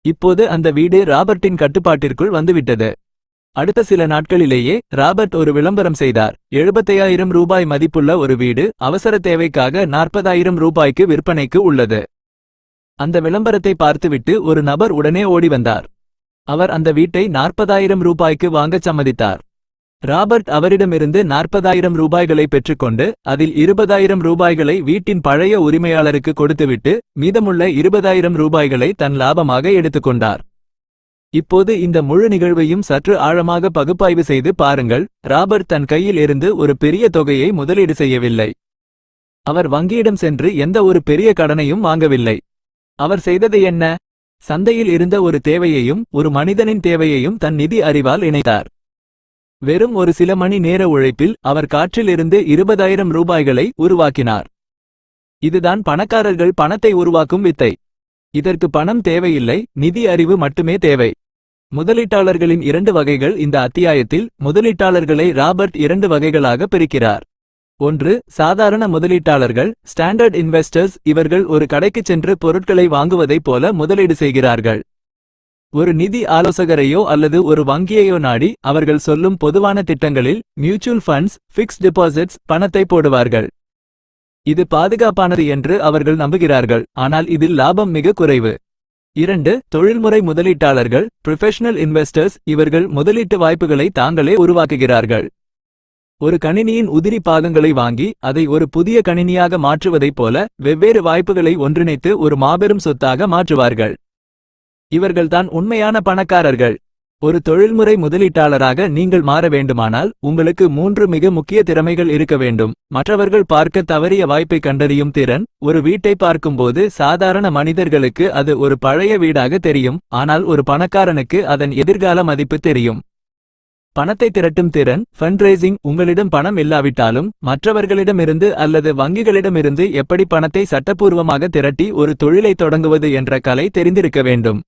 இப்போது அந்த வீடு ராபர்ட்டின் கட்டுப்பாட்டிற்குள் வந்துவிட்டது. அடுத்த சில நாட்களிலேயே ராபர்ட் ஒரு விளம்பரம் செய்தார். 75,000 ரூபாய் மதிப்புள்ள ஒரு வீடு அவசர தேவைக்காக 40,000 ரூபாய்க்கு விற்பனைக்கு உள்ளது. அந்த விளம்பரத்தை பார்த்துவிட்டு ஒரு நபர் உடனே ஓடி வந்தார். அவர் அந்த வீட்டை 40,000 ரூபாய்க்கு வாங்கச் சம்மதித்தார். ராபர்ட் அவரிடமிருந்து 40,000 ரூபாய்களை பெற்றுக்கொண்டு அதில் 20,000 ரூபாய்களை வீட்டின் பழைய உரிமையாளருக்கு கொடுத்துவிட்டு மீதமுள்ள 20,000 ரூபாய்களை தன் லாபமாக எடுத்துக்கொண்டார். இப்போது இந்த முழு நிகழ்வையும் சற்று ஆழமாக பகுப்பாய்வு செய்து பாருங்கள். ராபர்ட் தன் கையில் இருந்து ஒரு பெரிய தொகையை முதலீடு செய்யவில்லை. அவர் வங்கியிடம் சென்று எந்த ஒரு பெரிய கடனையும் வாங்கவில்லை. அவர் செய்தது என்ன? சந்தையில் இருந்த ஒரு தேவையையும் ஒரு மனிதனின் தேவையையும் தன் நிதி அறிவால் இணைத்தார். வெறும் ஒரு சில மணி நேர உழைப்பில் அவர் காற்றில் இருந்து 20,000 ரூபாய்களை உருவாக்கினார். இதுதான் பணக்காரர்கள் பணத்தை உருவாக்கும் வித்தை. இதற்கு பணம் தேவையில்லை, நிதி அறிவு மட்டுமே தேவை. முதலீட்டாளர்களின் 2 வகைகள். இந்த அத்தியாயத்தில் முதலீட்டாளர்களை ராபர்ட் 2 வகைகளாக பிரிக்கிறார். ஒன்று, சாதாரண முதலீட்டாளர்கள், ஸ்டாண்டர்ட் இன்வெஸ்டர்ஸ். இவர்கள் ஒரு கடைக்குச் சென்று பொருட்களை வாங்குவதைப் போல முதலீடு செய்கிறார்கள். ஒரு நிதி ஆலோசகரையோ அல்லது ஒரு வங்கியையோ நாடி அவர்கள் சொல்லும் பொதுவான திட்டங்களில் மியூச்சுவல் ஃபண்ட்ஸ், ஃபிக்ஸ்ட் டெபாசிட்ஸ் பணத்தை போடுவார்கள். இது பாதுகாப்பானது என்று அவர்கள் நம்புகிறார்கள், ஆனால் இதில் லாபம் மிக குறைவு. 2, தொழில்முறை முதலீட்டாளர்கள், ப்ரொஃபஷனல் இன்வெஸ்டர்ஸ். இவர்கள் முதலீட்டு வாய்ப்புகளை தாங்களே உருவாக்குகிறார்கள். ஒரு கணினியின் உதிரி பாகங்களை வாங்கி அதை ஒரு புதிய கணினியாக மாற்றுவதைப் போல வெவ்வேறு வாய்ப்புகளை ஒன்றிணைத்து ஒரு மாபெரும் சொத்தாக மாற்றுவார்கள். இவர்கள்தான் உண்மையான பணக்காரர்கள். ஒரு தொழில்முறை முதலீட்டாளராக நீங்கள் மாற வேண்டுமானால் உங்களுக்கு 3 மிக முக்கிய திறமைகள் இருக்க வேண்டும். மற்றவர்கள் பார்க்க தவறிய வாய்ப்பை கண்டறியும் திறன். ஒரு வீட்டை பார்க்கும்போது சாதாரண மனிதர்களுக்கு அது ஒரு பழைய வீடாக தெரியும், ஆனால் ஒரு பணக்காரனுக்கு அதன் எதிர்கால மதிப்பு தெரியும். பணத்தை திரட்டும் திறன், ஃபண்ட்ரைசிங். உங்களிடம் பணம் இல்லாவிட்டாலும் மற்றவர்களிடமிருந்து அல்லது வங்கிகளிடமிருந்து எப்படி பணத்தை சட்டப்பூர்வமாக திரட்டி ஒரு தொழிலை தொடங்குவது என்ற கலை தெரிந்திருக்க வேண்டும்.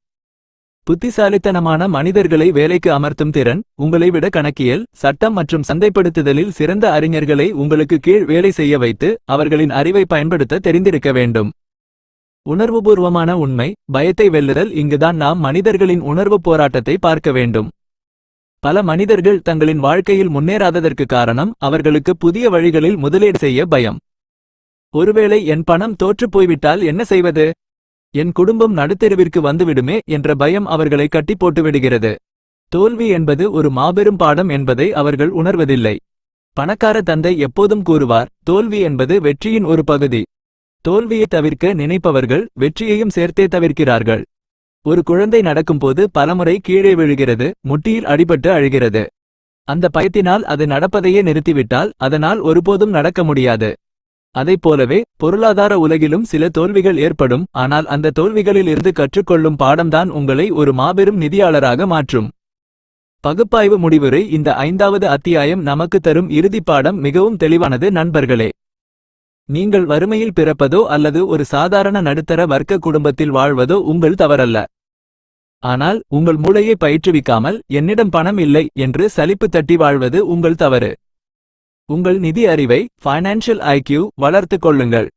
புத்திசாலித்தனமான மனிதர்களை வேலைக்கு அமர்த்தும் திறன். உங்களை விட கணக்கியல், சட்டம் மற்றும் சந்தைப்படுத்துதலில் சிறந்த அறிஞர்களை உங்களுக்கு கீழ் வேலை செய்ய வைத்து அவர்களின் அறிவை பயன்படுத்த தெரிந்திருக்க வேண்டும். உணர்வுபூர்வமான உண்மை, பயத்தை வெல்லுதல். இங்குதான் நாம் மனிதர்களின் உணர்வு போராட்டத்தை பார்க்க வேண்டும். பல மனிதர்கள் தங்களின் வாழ்க்கையில் முன்னேறாததற்கு காரணம் அவர்களுக்கு புதிய வழிகளில் முதலீடு செய்ய பயம். ஒருவேளை என் பணம் தோற்றுப் போய்விட்டால் என்ன செய்வது? என் குடும்பம் நடுத்தெருவிற்கு வந்துவிடுமே என்ற பயம் அவர்களை கட்டி போட்டுவிடுகிறது. தோல்வி என்பது ஒரு மாபெரும் பாடம் என்பதை அவர்கள் உணர்வதில்லை. பணக்கார தந்தை எப்போதும் கூறுவார், தோல்வி என்பது வெற்றியின் ஒரு பகுதி. தோல்வியை தவிர்க்க நினைப்பவர்கள் வெற்றியையும் சேர்த்தே தவிர்க்கிறார்கள். ஒரு குழந்தை நடக்கும்போது பலமுறை கீழே விழுகிறது, முட்டியில் அடிபட்டு அழுகிறது. அந்த பயத்தினால் அது நடப்பதையே நிறுத்திவிட்டால் அதனால் ஒருபோதும் நடக்க முடியாது. அதைப்போலவே பொருளாதார உலகிலும் சில தோல்விகள் ஏற்படும், ஆனால் அந்த தோல்விகளில் இருந்து கற்றுக்கொள்ளும் பாடம்தான் உங்களை ஒரு மாபெரும் நிதியாளராக மாற்றும். பகுப்பாய்வு முடிவுரை. இந்த 5வது அத்தியாயம் நமக்கு தரும் இறுதி பாடம் மிகவும் தெளிவானது நண்பர்களே. நீங்கள் வறுமையில் பிறப்பதோ அல்லது ஒரு சாதாரண நடுத்தர வர்க்க குடும்பத்தில் வாழ்வதோ உங்கள் தவறல்ல. ஆனால் உங்கள் மூளையை பயிற்றுவிக்காமல் என்னிடம் பணம் இல்லை என்று சலிப்பு தட்டி வாழ்வது உங்கள் தவறு. உங்கள் நிதி அறிவை, ஃபைனான்ஷியல் ஐக்யூ வளர்த்துக் கொள்ளுங்கள்.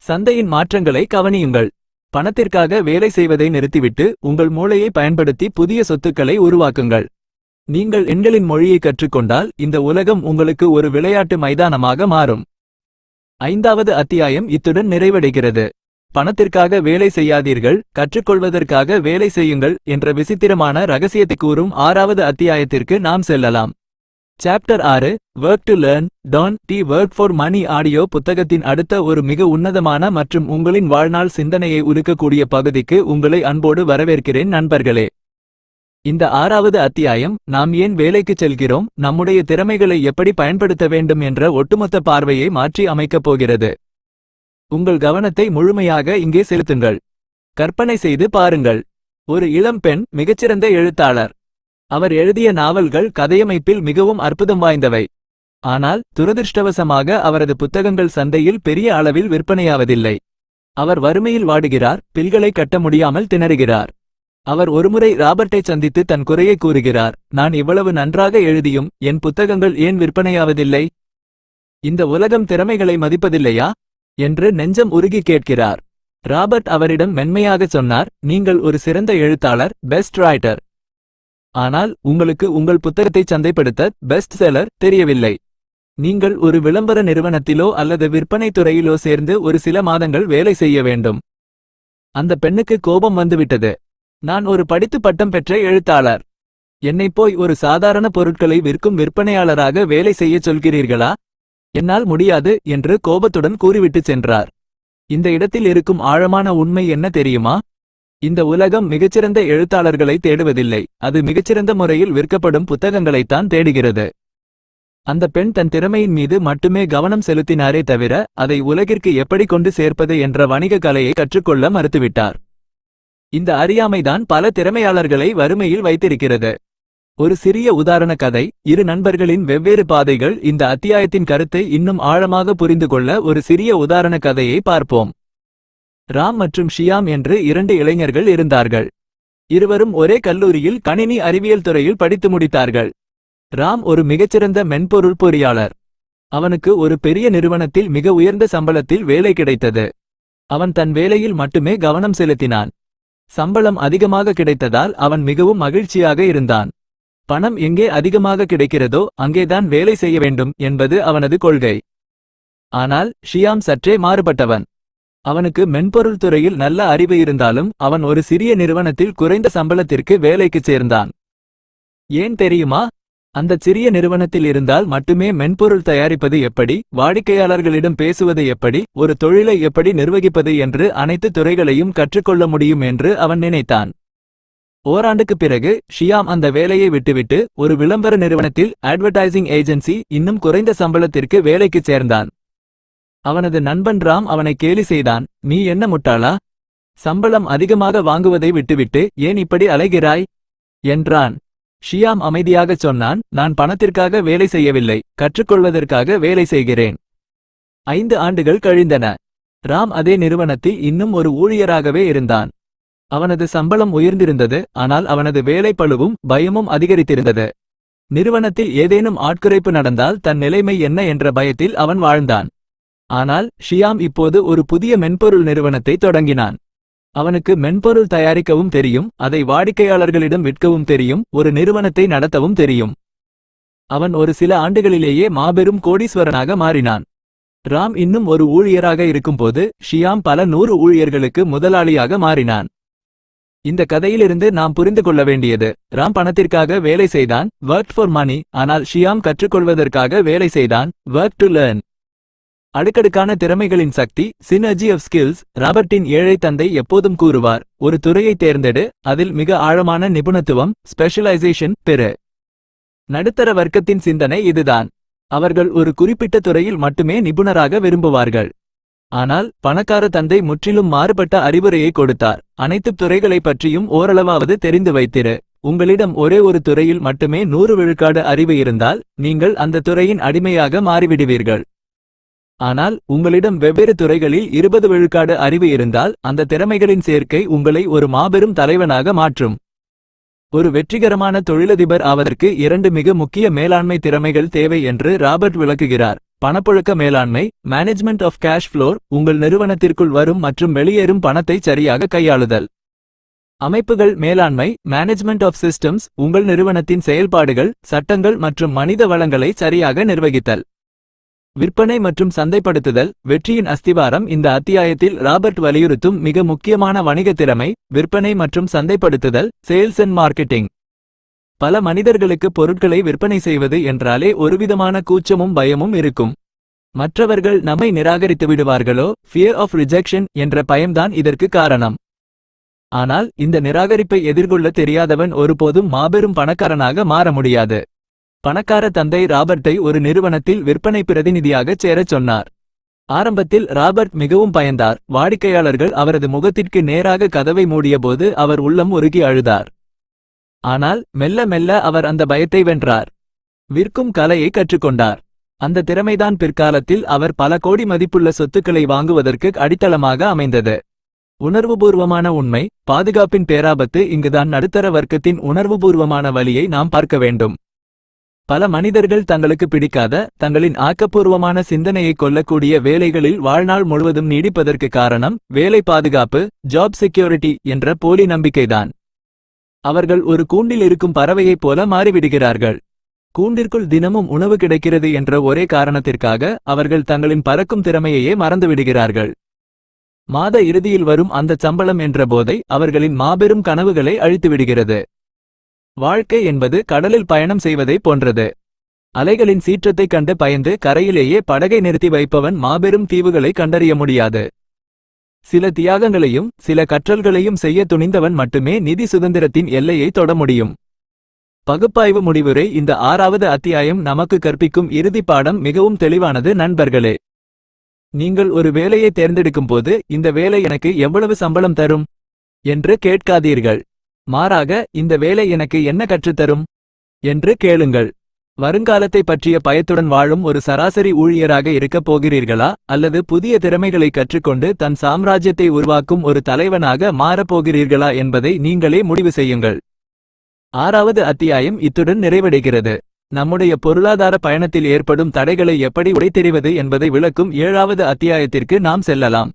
சந்தையின் மாற்றங்களை கவனியுங்கள். பணத்திற்காக வேலை செய்வதை நிறுத்திவிட்டு உங்கள் மூளையை பயன்படுத்தி புதிய சொத்துக்களை உருவாக்குங்கள். நீங்கள் எண்களின் மொழியை கற்றுக்கொண்டால் இந்த உலகம் உங்களுக்கு ஒரு விளையாட்டு மைதானமாக மாறும். 5வது அத்தியாயம் இத்துடன் நிறைவடைகிறது. பணத்திற்காக வேலை செய்யாதீர்கள், கற்றுக்கொள்வதற்காக வேலை செய்யுங்கள் என்ற விசித்திரமான ரகசியத்தை கூறும் 6வது அத்தியாயத்திற்கு நாம் செல்லலாம். Chapter 6 work to learn don't work for money audio புத்தகத்தின் அடுத்த ஒரு மிக உன்னதமான மற்றும் உங்களின் வாழ்நாள் சிந்தனையை உருக்கக்கூடிய பகுதிக்கு உங்களை அன்போடு வரவேற்கிறேன் நண்பர்களே. இந்த 6வது அத்தியாயம் நாம் ஏன் வேலைக்குச் செல்கிறோம், நம்முடைய திறமைகளை எப்படி பயன்படுத்த வேண்டும் என்ற ஒட்டுமொத்த பார்வையை மாற்றி அமைக்கப் போகிறது. உங்கள் கவனத்தை முழுமையாக இங்கே செலுத்துங்கள். கற்பனை செய்து பாருங்கள். ஒரு இளம் பெண் மிகச்சிறந்த எழுத்தாளர். அவர் எழுதிய நாவல்கள் கதையமைப்பில் மிகவும் அற்புதம் வாய்ந்தவை. ஆனால் துரதிர்ஷ்டவசமாக அவரது புத்தகங்கள் சந்தையில் பெரிய அளவில் விற்பனையாவதில்லை. அவர் வறுமையில் வாடுகிறார், பில்களை கட்ட முடியாமல் திணறுகிறார். அவர் ஒருமுறை ராபர்ட்டை சந்தித்து தன் குறையை கூறுகிறார். நான் இவ்வளவு நன்றாக எழுதியும் என் புத்தகங்கள் ஏன் விற்பனையாவதில்லை? இந்த உலகம் திறமைகளை மதிப்பதில்லையா என்று நெஞ்சம் உருகி கேட்கிறார். ராபர்ட் அவரிடம் மென்மையாக சொன்னார், நீங்கள் ஒரு சிறந்த எழுத்தாளர், பெஸ்ட் ரைட்டர். ஆனால் உங்களுக்கு உங்கள் புத்தகத்தை சந்தைப்படுத்த பெஸ்ட் செல்லர் தெரியவில்லை. நீங்கள் ஒரு விளம்பர நிறுவனத்திலோ அல்லது விற்பனை துறையிலோ சேர்ந்து ஒரு சில மாதங்கள் வேலை செய்ய வேண்டும். அந்த பெண்ணுக்கு கோபம் வந்துவிட்டது. நான் ஒரு படித்து பட்டம் பெற்ற எழுத்தாளர். என்னைப் போய் ஒரு சாதாரண பொருட்களை விற்கும் விற்பனையாளராக வேலை செய்யச் சொல்கிறீர்களா? என்னால் முடியாது என்று கோபத்துடன் கூறிவிட்டு சென்றார். இந்த இடத்தில் இருக்கும் ஆழமான உண்மை என்ன தெரியுமா? இந்த உலகம் மிகச்சிறந்த எழுத்தாளர்களை தேடுவதில்லை, அது மிகச்சிறந்த முறையில் விற்கப்படும் புத்தகங்களைத்தான் தேடுகிறது. அந்த பெண் தன் திறமையின் மீது மட்டுமே கவனம் செலுத்தினாரே தவிர அதை உலகிற்கு எப்படி கொண்டு சேர்ப்பது என்ற வணிக கலையை கற்றுக்கொள்ள மறுத்துவிட்டார். இந்த அறியாமைதான் பல திறமையாளர்களை வறுமையில் வைத்திருக்கிறது. ஒரு சிறிய உதாரண கதை, இரு நண்பர்களின் வெவ்வேறு பாதைகள். இந்த அத்தியாயத்தின் கருத்தை இன்னும் ஆழமாக புரிந்து கொள்ள ஒரு சிறிய உதாரண கதையை பார்ப்போம். ராம் மற்றும் ஷியாம் என்று 2 இளைஞர்கள் இருந்தார்கள். இருவரும் ஒரே கல்லூரியில் கணினி அறிவியல் துறையில் படித்து முடித்தார்கள். ராம் ஒரு மிகச்சிறந்த மென்பொருள் பொறியாளர். அவனுக்கு ஒரு பெரிய நிறுவனத்தில் மிக உயர்ந்த சம்பளத்தில் வேலை கிடைத்தது. அவன் தன் வேலையில் மட்டுமே கவனம் செலுத்தினான். சம்பளம் அதிகமாக கிடைத்ததால் அவன் மிகவும் மகிழ்ச்சியாக இருந்தான். பணம் எங்கே அதிகமாக கிடைக்கிறதோ அங்கேதான் வேலை செய்ய வேண்டும் என்பது அவனது கொள்கை. ஆனால் ஷியாம் சற்றே மாறுபட்டவன். அவனுக்கு மென்பொருள் துறையில் நல்ல அறிவு இருந்தாலும் அவன் ஒரு சிறிய நிறுவனத்தில் குறைந்த சம்பளத்திற்கு வேலைக்குச் சேர்ந்தான். ஏன் தெரியுமா? அந்த சிறிய நிறுவனத்தில் இருந்தால் மட்டுமே மென்பொருள் தயாரிப்பது எப்படி, வாடிக்கையாளர்களிடம் பேசுவது எப்படி, ஒரு தொழிலை எப்படி நிர்வகிப்பது என்று அனைத்து துறைகளையும் கற்றுக்கொள்ள முடியும் என்று அவன் நினைத்தான். ஓராண்டுக்குப் பிறகு ஷியாம் அந்த வேலையை விட்டுவிட்டு ஒரு விளம்பர நிறுவனத்தில் அட்வர்டைசிங் ஏஜென்சி இன்னும் குறைந்த சம்பளத்திற்கு வேலைக்குச் சேர்ந்தான். அவனது நண்பன் ராம் அவனை கேலி செய்தான். நீ என்ன முட்டாளா? சம்பளம் அதிகமாக வாங்குவதை விட்டுவிட்டு ஏன் இப்படி அலைகிறாய் என்றான். ஷியாம் அமைதியாகச் சொன்னான், நான் பணத்திற்காக வேலை செய்யவில்லை, கற்றுக்கொள்வதற்காக வேலை செய்கிறேன். 5 ஆண்டுகள் கழிந்தன. ராம் அதே நிறுவனத்தில் இன்னும் ஒரு ஊழியராகவே இருந்தான். அவனது சம்பளம் உயர்ந்திருந்தது, ஆனால் அவனது வேலைப்பளுவும் பயமும் அதிகரித்திருந்தது. நிறுவனத்தில் ஏதேனும் ஆட்குறைப்பு நடந்தால் தன் நிலைமை என்ன என்ற பயத்தில் அவன் வாழ்ந்தான். ஆனால் ஷியாம் இப்போது ஒரு புதிய மென்பொருள் நிறுவனத்தை தொடங்கினான். அவனுக்கு மென்பொருள் தயாரிக்கவும் தெரியும், அதை வாடிக்கையாளர்களிடம் விற்கவும் தெரியும், ஒரு நிறுவனத்தை நடத்தவும் தெரியும். அவன் ஒரு சில ஆண்டுகளிலேயே மாபெரும் கோடீஸ்வரனாக மாறினான். ராம் இன்னும் ஒரு ஊழியராக இருக்கும்போது ஷியாம் பல 100 ஊழியர்களுக்கு முதலாளியாக மாறினான். இந்த கதையிலிருந்து நாம் புரிந்து கொள்ள வேண்டியது, ராம் பணத்திற்காக வேலை செய்தான், வொர்க் ஃபார் மணி, ஆனால் ஷியாம் கற்றுக்கொள்வதற்காக வேலை செய்தான், வொர்க் டு லேர்ன். அடுக்கடுக்கான திறமைகளின் சக்தி, சினர்ஜி ஆஃப் ஸ்கில்ஸ். ராபர்ட்டின் ஏழை தந்தை எப்போதும் கூறுவார், ஒரு துறையை தேர்ந்தெடு, அதில் மிக ஆழமான நிபுணத்துவம், ஸ்பெஷலைசேஷன் பெறு. நடுத்தர வர்க்கத்தின் சிந்தனை இதுதான். அவர்கள் ஒரு குறிப்பிட்ட துறையில் மட்டுமே நிபுணராக விரும்புவார்கள். ஆனால் பணக்கார தந்தை முற்றிலும் மாறுபட்ட அறிவுரையை கொடுத்தார். அனைத்து துறைகளை பற்றியும் ஓரளவாவது தெரிந்து வைத்திரு. உங்களிடம் ஒரே ஒரு துறையில் மட்டுமே 100 விழுக்காடு அறிவு இருந்தால் நீங்கள் அந்த துறையின் அடிமையாக மாறிவிடுவீர்கள். ஆனால் உங்களிடம் வெவ்வேறு துறைகளில் 20 விழுக்காடு அறிவு இருந்தால் அந்த திறமைகளின் சேர்க்கை உங்களை ஒரு மாபெரும் தலைவனாக மாற்றும். ஒரு வெற்றிகரமான தொழிலதிபர் ஆவதற்கு 2 மிக முக்கிய மேலாண்மை திறமைகள் தேவை என்று ராபர்ட் விளக்குகிறார். பணப்புழக்க மேலாண்மை, மேனேஜ்மெண்ட் ஆஃப் கேஷ் ஃப்ளோ, உங்கள் நிறுவனத்திற்குள் வரும் மற்றும் வெளியேறும் பணத்தை சரியாக கையாளுதல். அமைப்புகள் மேலாண்மை, மேனேஜ்மெண்ட் ஆஃப் சிஸ்டம்ஸ், உங்கள் நிறுவனத்தின் செயல்பாடுகள், சட்டங்கள் மற்றும் மனித வளங்களை சரியாக நிர்வகித்தல். விற்பனை மற்றும் சந்தைப்படுத்துதல், வெற்றியின் அஸ்திவாரம். இந்த அத்தியாயத்தில் ராபர்ட் வலியுறுத்தும் மிக முக்கியமான வணிக திறமை விற்பனை மற்றும் சந்தைப்படுத்துதல், சேல்ஸ் அண்ட் மார்க்கெட்டிங். பல மனிதர்களுக்கு பொருட்களை விற்பனை செய்வது என்றாலே ஒருவிதமான கூச்சமும் பயமும் இருக்கும். மற்றவர்கள் நம்மை நிராகரித்து விடுவார்களோ, ஃபியர் ஆஃப் ரிஜெக்ஷன் என்ற பயம்தான் இதற்கு காரணம். ஆனால் இந்த நிராகரிப்பை எதிர்கொள்ள தெரியாதவன் ஒருபோதும் மாபெரும் பணக்காரனாக மாற முடியாது. பணக்கார தந்தை ராபர்ட்டை ஒரு நிறுவனத்தில் விற்பனை பிரதிநிதியாகச் சேரச் சொன்னார். ஆரம்பத்தில் ராபர்ட் மிகவும் பயந்தார். வாடிக்கையாளர்கள் அவரது முகத்திற்கு நேராக கதவை மூடியபோது அவர் உள்ளம் உருகி அழுதார். ஆனால் மெல்ல மெல்ல அவர் அந்த பயத்தை வென்றார். விற்கும் கலையை கற்றுக்கொண்டார். அந்த திறமைதான் பிற்காலத்தில் அவர் பல கோடி மதிப்புள்ள சொத்துக்களை வாங்குவதற்கு அடித்தளமாக அமைந்தது. உணர்வுபூர்வமான உண்மை, பாதுகாப்பின் பேராபத்து. இங்குதான் நடுத்தர வர்க்கத்தின் உணர்வுபூர்வமான வழியை நாம் பார்க்க வேண்டும். பல மனிதர்கள் தங்களுக்கு பிடிக்காத, தங்களின் ஆக்கப்பூர்வமான சிந்தனையை கொல்லக்கூடிய வேலைகளில் வாழ்நாள் முழுவதும் நீடிப்பதற்கு காரணம் வேலை பாதுகாப்பு, ஜாப் செக்யூரிட்டி என்ற போலி நம்பிக்கைதான். அவர்கள் ஒரு கூண்டில் இருக்கும் பறவையைப் போல மாறிவிடுகிறார்கள். கூண்டிற்குள் தினமும் உணவு கிடைக்கிறது என்ற ஒரே காரணத்திற்காக அவர்கள் தங்களின் பறக்கும் திறமையையே மறந்துவிடுகிறார்கள். மாத இறுதியில் வரும் அந்த சம்பளம் என்ற போதை அவர்களின் மாபெரும் கனவுகளை அழித்துவிடுகிறது. வாழ்க்கை என்பது கடலில் பயணம் செய்வதை போன்றது. அலைகளின் சீற்றத்தைக் கண்டு பயந்து கரையிலேயே படகை நிறுத்தி வைப்பவன் மாபெரும் தீவுகளை கண்டறிய முடியாது. சில தியாகங்களையும் சில கற்றல்களையும் செய்ய துணிந்தவன் மட்டுமே நிதி சுதந்திரத்தின் எல்லையை தொட முடியும். பகுப்பாய்வு முடிவுரை. இந்த 6வது அத்தியாயம் நமக்கு கற்பிக்கும் இறுதி பாடம் மிகவும் தெளிவானது நண்பர்களே. நீங்கள் ஒரு வேலையை தேர்ந்தெடுக்கும் போது, இந்த வேலை எனக்கு எவ்வளவு சம்பளம் தரும் என்று கேட்காதீர்கள். மாறாக, இந்த வேலை எனக்கு என்ன கற்றுத்தரும் என்று கேளுங்கள். வருங்காலத்தை பற்றிய பயத்துடன் வாழும் ஒரு சராசரி ஊழியராக இருக்கப் போகிறீர்களா, அல்லது புதிய திறமைகளை கற்றுக்கொண்டு தன் சாம்ராஜ்யத்தை உருவாக்கும் ஒரு தலைவனாக மாறப்போகிறீர்களா என்பதை நீங்களே முடிவு செய்யுங்கள். 6வது அத்தியாயம் இத்துடன் நிறைவடைகிறது. நம்முடைய பொருளாதார பயணத்தில் ஏற்படும் தடைகளை எப்படி உடைத்தெறிவது என்பதை விளக்கும் 7வது அத்தியாயத்திற்கு நாம் செல்லலாம்.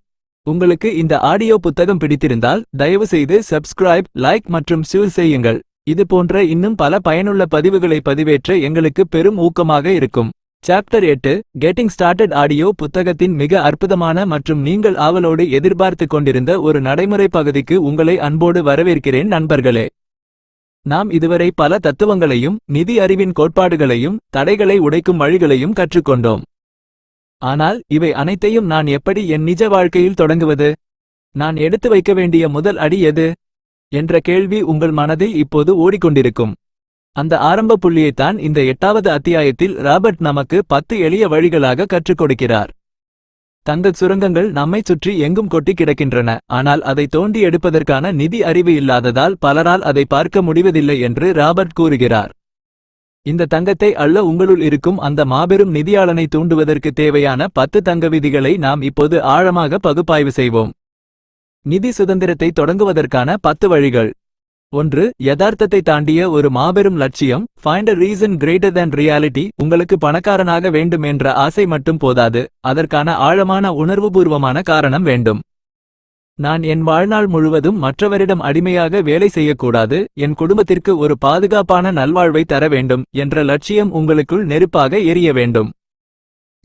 உங்களுக்கு இந்த ஆடியோ புத்தகம் பிடித்திருந்தால் தயவு செய்து சப்ஸ்கிரைப், லைக் மற்றும் ஷேர் செய்யுங்கள். இது போன்ற இன்னும் பல பயனுள்ள பதிவுகளை பதிவேற்ற எங்களுக்கு பெரும் ஊக்கமாக இருக்கும். சாப்டர் 8 கெட்டிங் ஸ்டார்டட் ஆடியோ புத்தகத்தின் மிக அற்புதமான மற்றும் நீங்கள் ஆவலோடு எதிர்பார்த்து கொண்டிருந்த ஒரு நடைமுறை பகுதிக்கு உங்களை அன்போடு வரவேற்கிறேன் நண்பர்களே. நாம் இதுவரை பல தத்துவங்களையும் நிதி அறிவின் கோட்பாடுகளையும் தடைகளை உடைக்கும் வழிகளையும் கற்றுக்கொண்டோம். ஆனால் இவை அனைத்தையும் நான் எப்படி என் நிஜ வாழ்க்கையில் தொடங்குவது, நான் எடுத்து வைக்க வேண்டிய முதல் அடி எது என்ற கேள்வி உங்கள் மனதில் இப்போது ஓடிக்கொண்டிருக்கும். அந்த ஆரம்ப புள்ளியைத்தான் இந்த 8வது அத்தியாயத்தில் ராபர்ட் நமக்கு 10 எளிய வழிகளாக கற்றுக் கொடுக்கிறார். தங்கச் சுரங்கங்கள் நம்மைச் சுற்றி எங்கும் கொட்டி கிடக்கின்றன. ஆனால் அதை தோண்டி எடுப்பதற்கான நிதி அறிவு இல்லாததால் பலரால் அதை பார்க்க முடிவதில்லை என்று ராபர்ட் கூறுகிறார். இந்த தங்கத்தை அள்ள உங்களுள் இருக்கும் அந்த மாபெரும் நிதியாளனை தூண்டுவதற்கு தேவையான 10 தங்க விதிகளை நாம் இப்போது ஆழமாக பகுப்பாய்வு செய்வோம். நிதி சுதந்திரத்தை தொடங்குவதற்கான 10 வழிகள். 1. யதார்த்தத்தை தாண்டிய ஒரு மாபெரும் லட்சியம். Find a reason greater than reality. உங்களுக்கு பணக்காரனாக வேண்டும் என்ற ஆசை மட்டும் போதாது, அதற்கான ஆழமான உணர்வுபூர்வமான காரணம் வேண்டும். நான் என் வாழ்நாள் முழுவதும் மற்றவரிடம் அடிமையாக வேலை செய்யக்கூடாது, என் குடும்பத்திற்கு ஒரு பாதுகாப்பான நல்வாழ்வை தர வேண்டும் என்ற லட்சியம் உங்களுக்குள் நெருப்பாக எரிய வேண்டும்.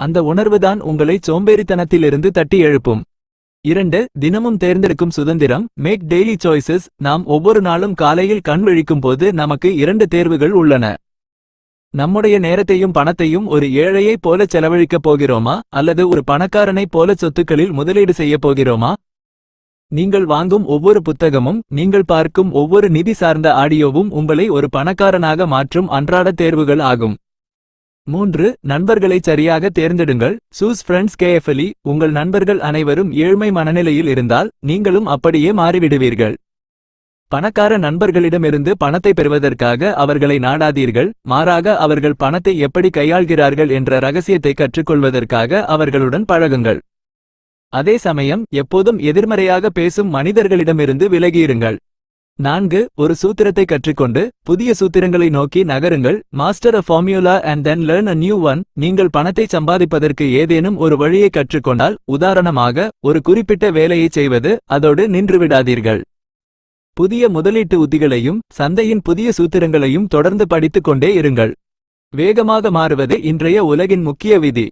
அந்த உணர்வுதான் உங்களை சோம்பேறித்தனத்திலிருந்து தட்டி எழுப்பும். 2. தினமும் தேர்ந்தெடுக்கும் சுதந்திரம். Make daily choices. நாம் ஒவ்வொரு நாளும் காலையில் கண் விழிக்கும் போது நமக்கு 2 தேர்வுகள் உள்ளன. நம்முடைய நேரத்தையும் பணத்தையும் ஒரு ஏழையைப் போல செலவழிக்கப் போகிறோமா, அல்லது ஒரு பணக்காரனைப் போல சொத்துக்களில் முதலீடு செய்யப் போகிறோமா? நீங்கள் வாங்கும் ஒவ்வொரு புத்தகமும், நீங்கள் பார்க்கும் ஒவ்வொரு நிதி சார்ந்த ஆடியோவும் உங்களை ஒரு பணக்காரனாக மாற்றும் அன்றாட தேர்வுகள் ஆகும். 3. நண்பர்களை சரியாக தேர்ந்தெடுங்கள். Choose friends carefully. உங்கள் நண்பர்கள் அனைவரும் ஏழ்மை மனநிலையில் இருந்தால் நீங்களும் அப்படியே மாறிவிடுவீர்கள். பணக்கார நண்பர்களிடமிருந்து பணத்தை பெறுவதற்காக அவர்களை நாடாதீர்கள், மாறாக அவர்கள் பணத்தை எப்படி கையாள்கிறார்கள் என்ற ரகசியத்தை கற்றுக்கொள்வதற்காக அவர்களுடன் பழகுங்கள். அதே சமயம் எப்போதும் எதிர்மறையாக பேசும் மனிதர்களிடமிருந்து விலகியிருங்கள். 4. ஒரு சூத்திரத்தை கற்றுக்கொண்டு புதிய சூத்திரங்களை நோக்கி நகருங்கள். Master a formula and then learn a new one. நீங்கள் பணத்தை சம்பாதிப்பதற்கு ஏதேனும் ஒரு வழியை கற்றுக்கொண்டால், உதாரணமாக ஒரு குறிப்பிட்ட வேலையை செய்வது, அதோடு நின்றுவிடாதீர்கள். புதிய முதலீட்டு உத்திகளையும் சந்தையின் புதிய சூத்திரங்களையும் தொடர்ந்து படித்துக் கொண்டே இருங்கள். வேகமாக மாறுவது இன்றைய உலகின் முக்கிய விதி.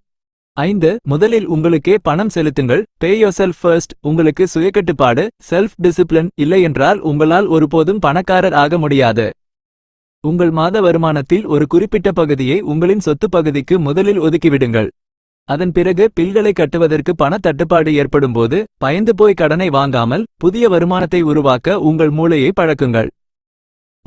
5. முதலில் உங்களுக்கே பணம் செலுத்துங்கள். பே யோர்செல்ஃப் ஃபர்ஸ்ட். உங்களுக்கு சுயக்கட்டுப்பாடு, செல்ஃப் டிசிப்ளின் இல்லையென்றால் உங்களால் ஒருபோதும் பணக்காரர் ஆக முடியாது. உங்கள் மாத வருமானத்தில் ஒரு குறிப்பிட்ட பகுதியை உங்களின் சொத்து பகுதிக்கு முதலில் ஒதுக்கிவிடுங்கள். அதன் பிறகு பில்களை கட்டுவதற்கு பண தட்டுப்பாடு ஏற்படும்போது பயந்து போய் கடனை வாங்காமல் புதிய வருமானத்தை உருவாக்க உங்கள் மூளையை பழக்குங்கள்.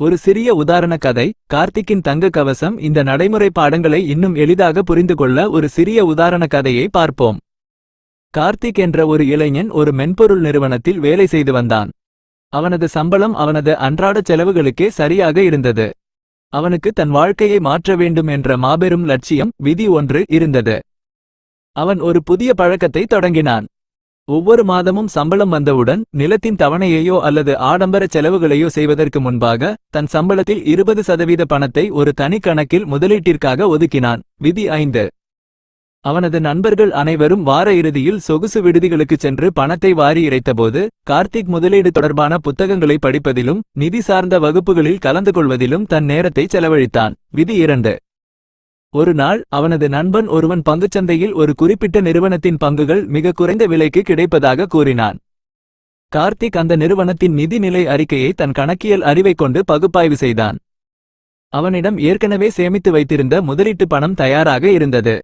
ஒரு சிறிய உதாரண கதை. கார்த்திக்கின் தங்க கவசம். இந்த நடைமுறை பாடங்களை இன்னும் எளிதாக புரிந்து கொள்ள ஒரு சிறிய உதாரண கதையை பார்ப்போம். கார்த்திக் என்ற ஒரு இளைஞன் ஒரு மென்பொருள் நிறுவனத்தில் வேலை செய்து வந்தான். அவனது சம்பளம் அவனது அன்றாட செலவுகளுக்கே சரியாக இருந்தது. அவனுக்கு தன் வாழ்க்கையை மாற்ற வேண்டும் என்ற மாபெரும் லட்சியம், விதி ஒன்று இருந்தது. அவன் ஒரு புதிய பழக்கத்தை தொடங்கினான். ஒவ்வொரு மாதமும் சம்பளம் வந்தவுடன் நிலத்தின் தவணையையோ அல்லது ஆடம்பர செலவுகளையோ செய்வதற்கு முன்பாக தன் சம்பளத்தில் 20% பணத்தை ஒரு தனி கணக்கில் முதலீட்டிற்காக ஒதுக்கினான். விதி 5. அவனது நண்பர்கள் அனைவரும் வார இறுதியில் சொகுசு விடுதிகளுக்கு சென்று பணத்தை வாரி இறைத்தபோது, கார்த்திக் முதலீடு தொடர்பான புத்தகங்களை படிப்பதிலும் நிதி சார்ந்த வகுப்புகளில் கலந்து கொள்வதிலும் தன் நேரத்தை செலவழித்தான். விதி 2. ஒரு நாள் அவனது நண்பன் ஒருவன் பங்குச்சந்தையில் ஒரு குறிப்பிட்ட நிறுவனத்தின் பங்குகள் மிக குறைந்த விலைக்கு கிடைப்பதாக கூறினான். கார்த்திக் அந்த நிறுவனத்தின் நிதிநிலை அறிக்கையை தன் கணக்கியல் அறிவைக் கொண்டு பகுப்பாய்வு செய்தான். அவனிடம் ஏற்கனவே சேமித்து வைத்திருந்த முதலீட்டு பணம் தயாராக இருந்தது.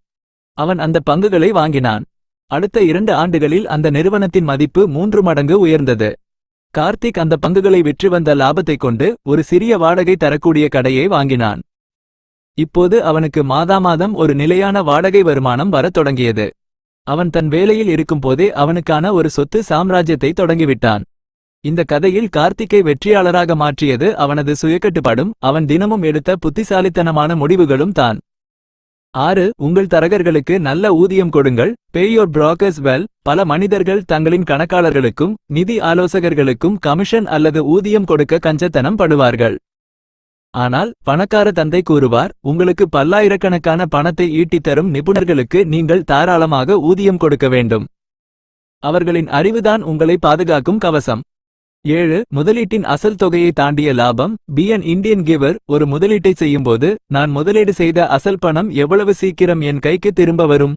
அவன் அந்த பங்குகளை வாங்கினான். அடுத்த 2 ஆண்டுகளில் அந்த நிறுவனத்தின் மதிப்பு 3 மடங்கு உயர்ந்தது. கார்த்திக் அந்த பங்குகளை விற்று வந்த லாபத்தைக் கொண்டு ஒரு சிறிய வாடகை தரக்கூடிய கடையை வாங்கினான். இப்போது அவனுக்கு மாதாமாதம் ஒரு நிலையான வாடகை வருமானம் வரத் தொடங்கியது. அவன் தன் வேலையில் இருக்கும்போதே அவனுக்கான ஒரு சொத்து சாம்ராஜ்யத்தை தொடங்கிவிட்டான். இந்த கதையில் கார்த்திக்கை வெற்றியாளராக மாற்றியது அவனது சுயக்கட்டுப்பாடும் அவன் தினமும் எடுத்த புத்திசாலித்தனமான முடிவுகளும் தான். 6. உங்கள் தரகர்களுக்கு நல்ல ஊதியம் கொடுங்கள். பே யோர் புரோக்கர்ஸ் வெல். பல மனிதர்கள் தங்களின் கணக்காளர்களுக்கும் நிதி ஆலோசகர்களுக்கும் கமிஷன் அல்லது ஊதியம் கொடுக்க கஞ்சத்தனம் படுவார்கள். ஆனால் பணக்கார தந்தை கூறுவார், உங்களுக்கு பல்லாயிரக்கணக்கான பணத்தை ஈட்டித்தரும் நிபுணர்களுக்கு நீங்கள் தாராளமாக ஊதியம் கொடுக்க வேண்டும். அவர்களின் அறிவுதான் உங்களை பாதுகாக்கும் கவசம். 7. முதலீட்டின் அசல் தொகையை தாண்டிய லாபம். Be an Indian giver. ஒரு முதலீட்டை செய்யும்போது நான் முதலீடு செய்த அசல் பணம் எவ்வளவு சீக்கிரம் என் கைக்கு திரும்ப வரும்,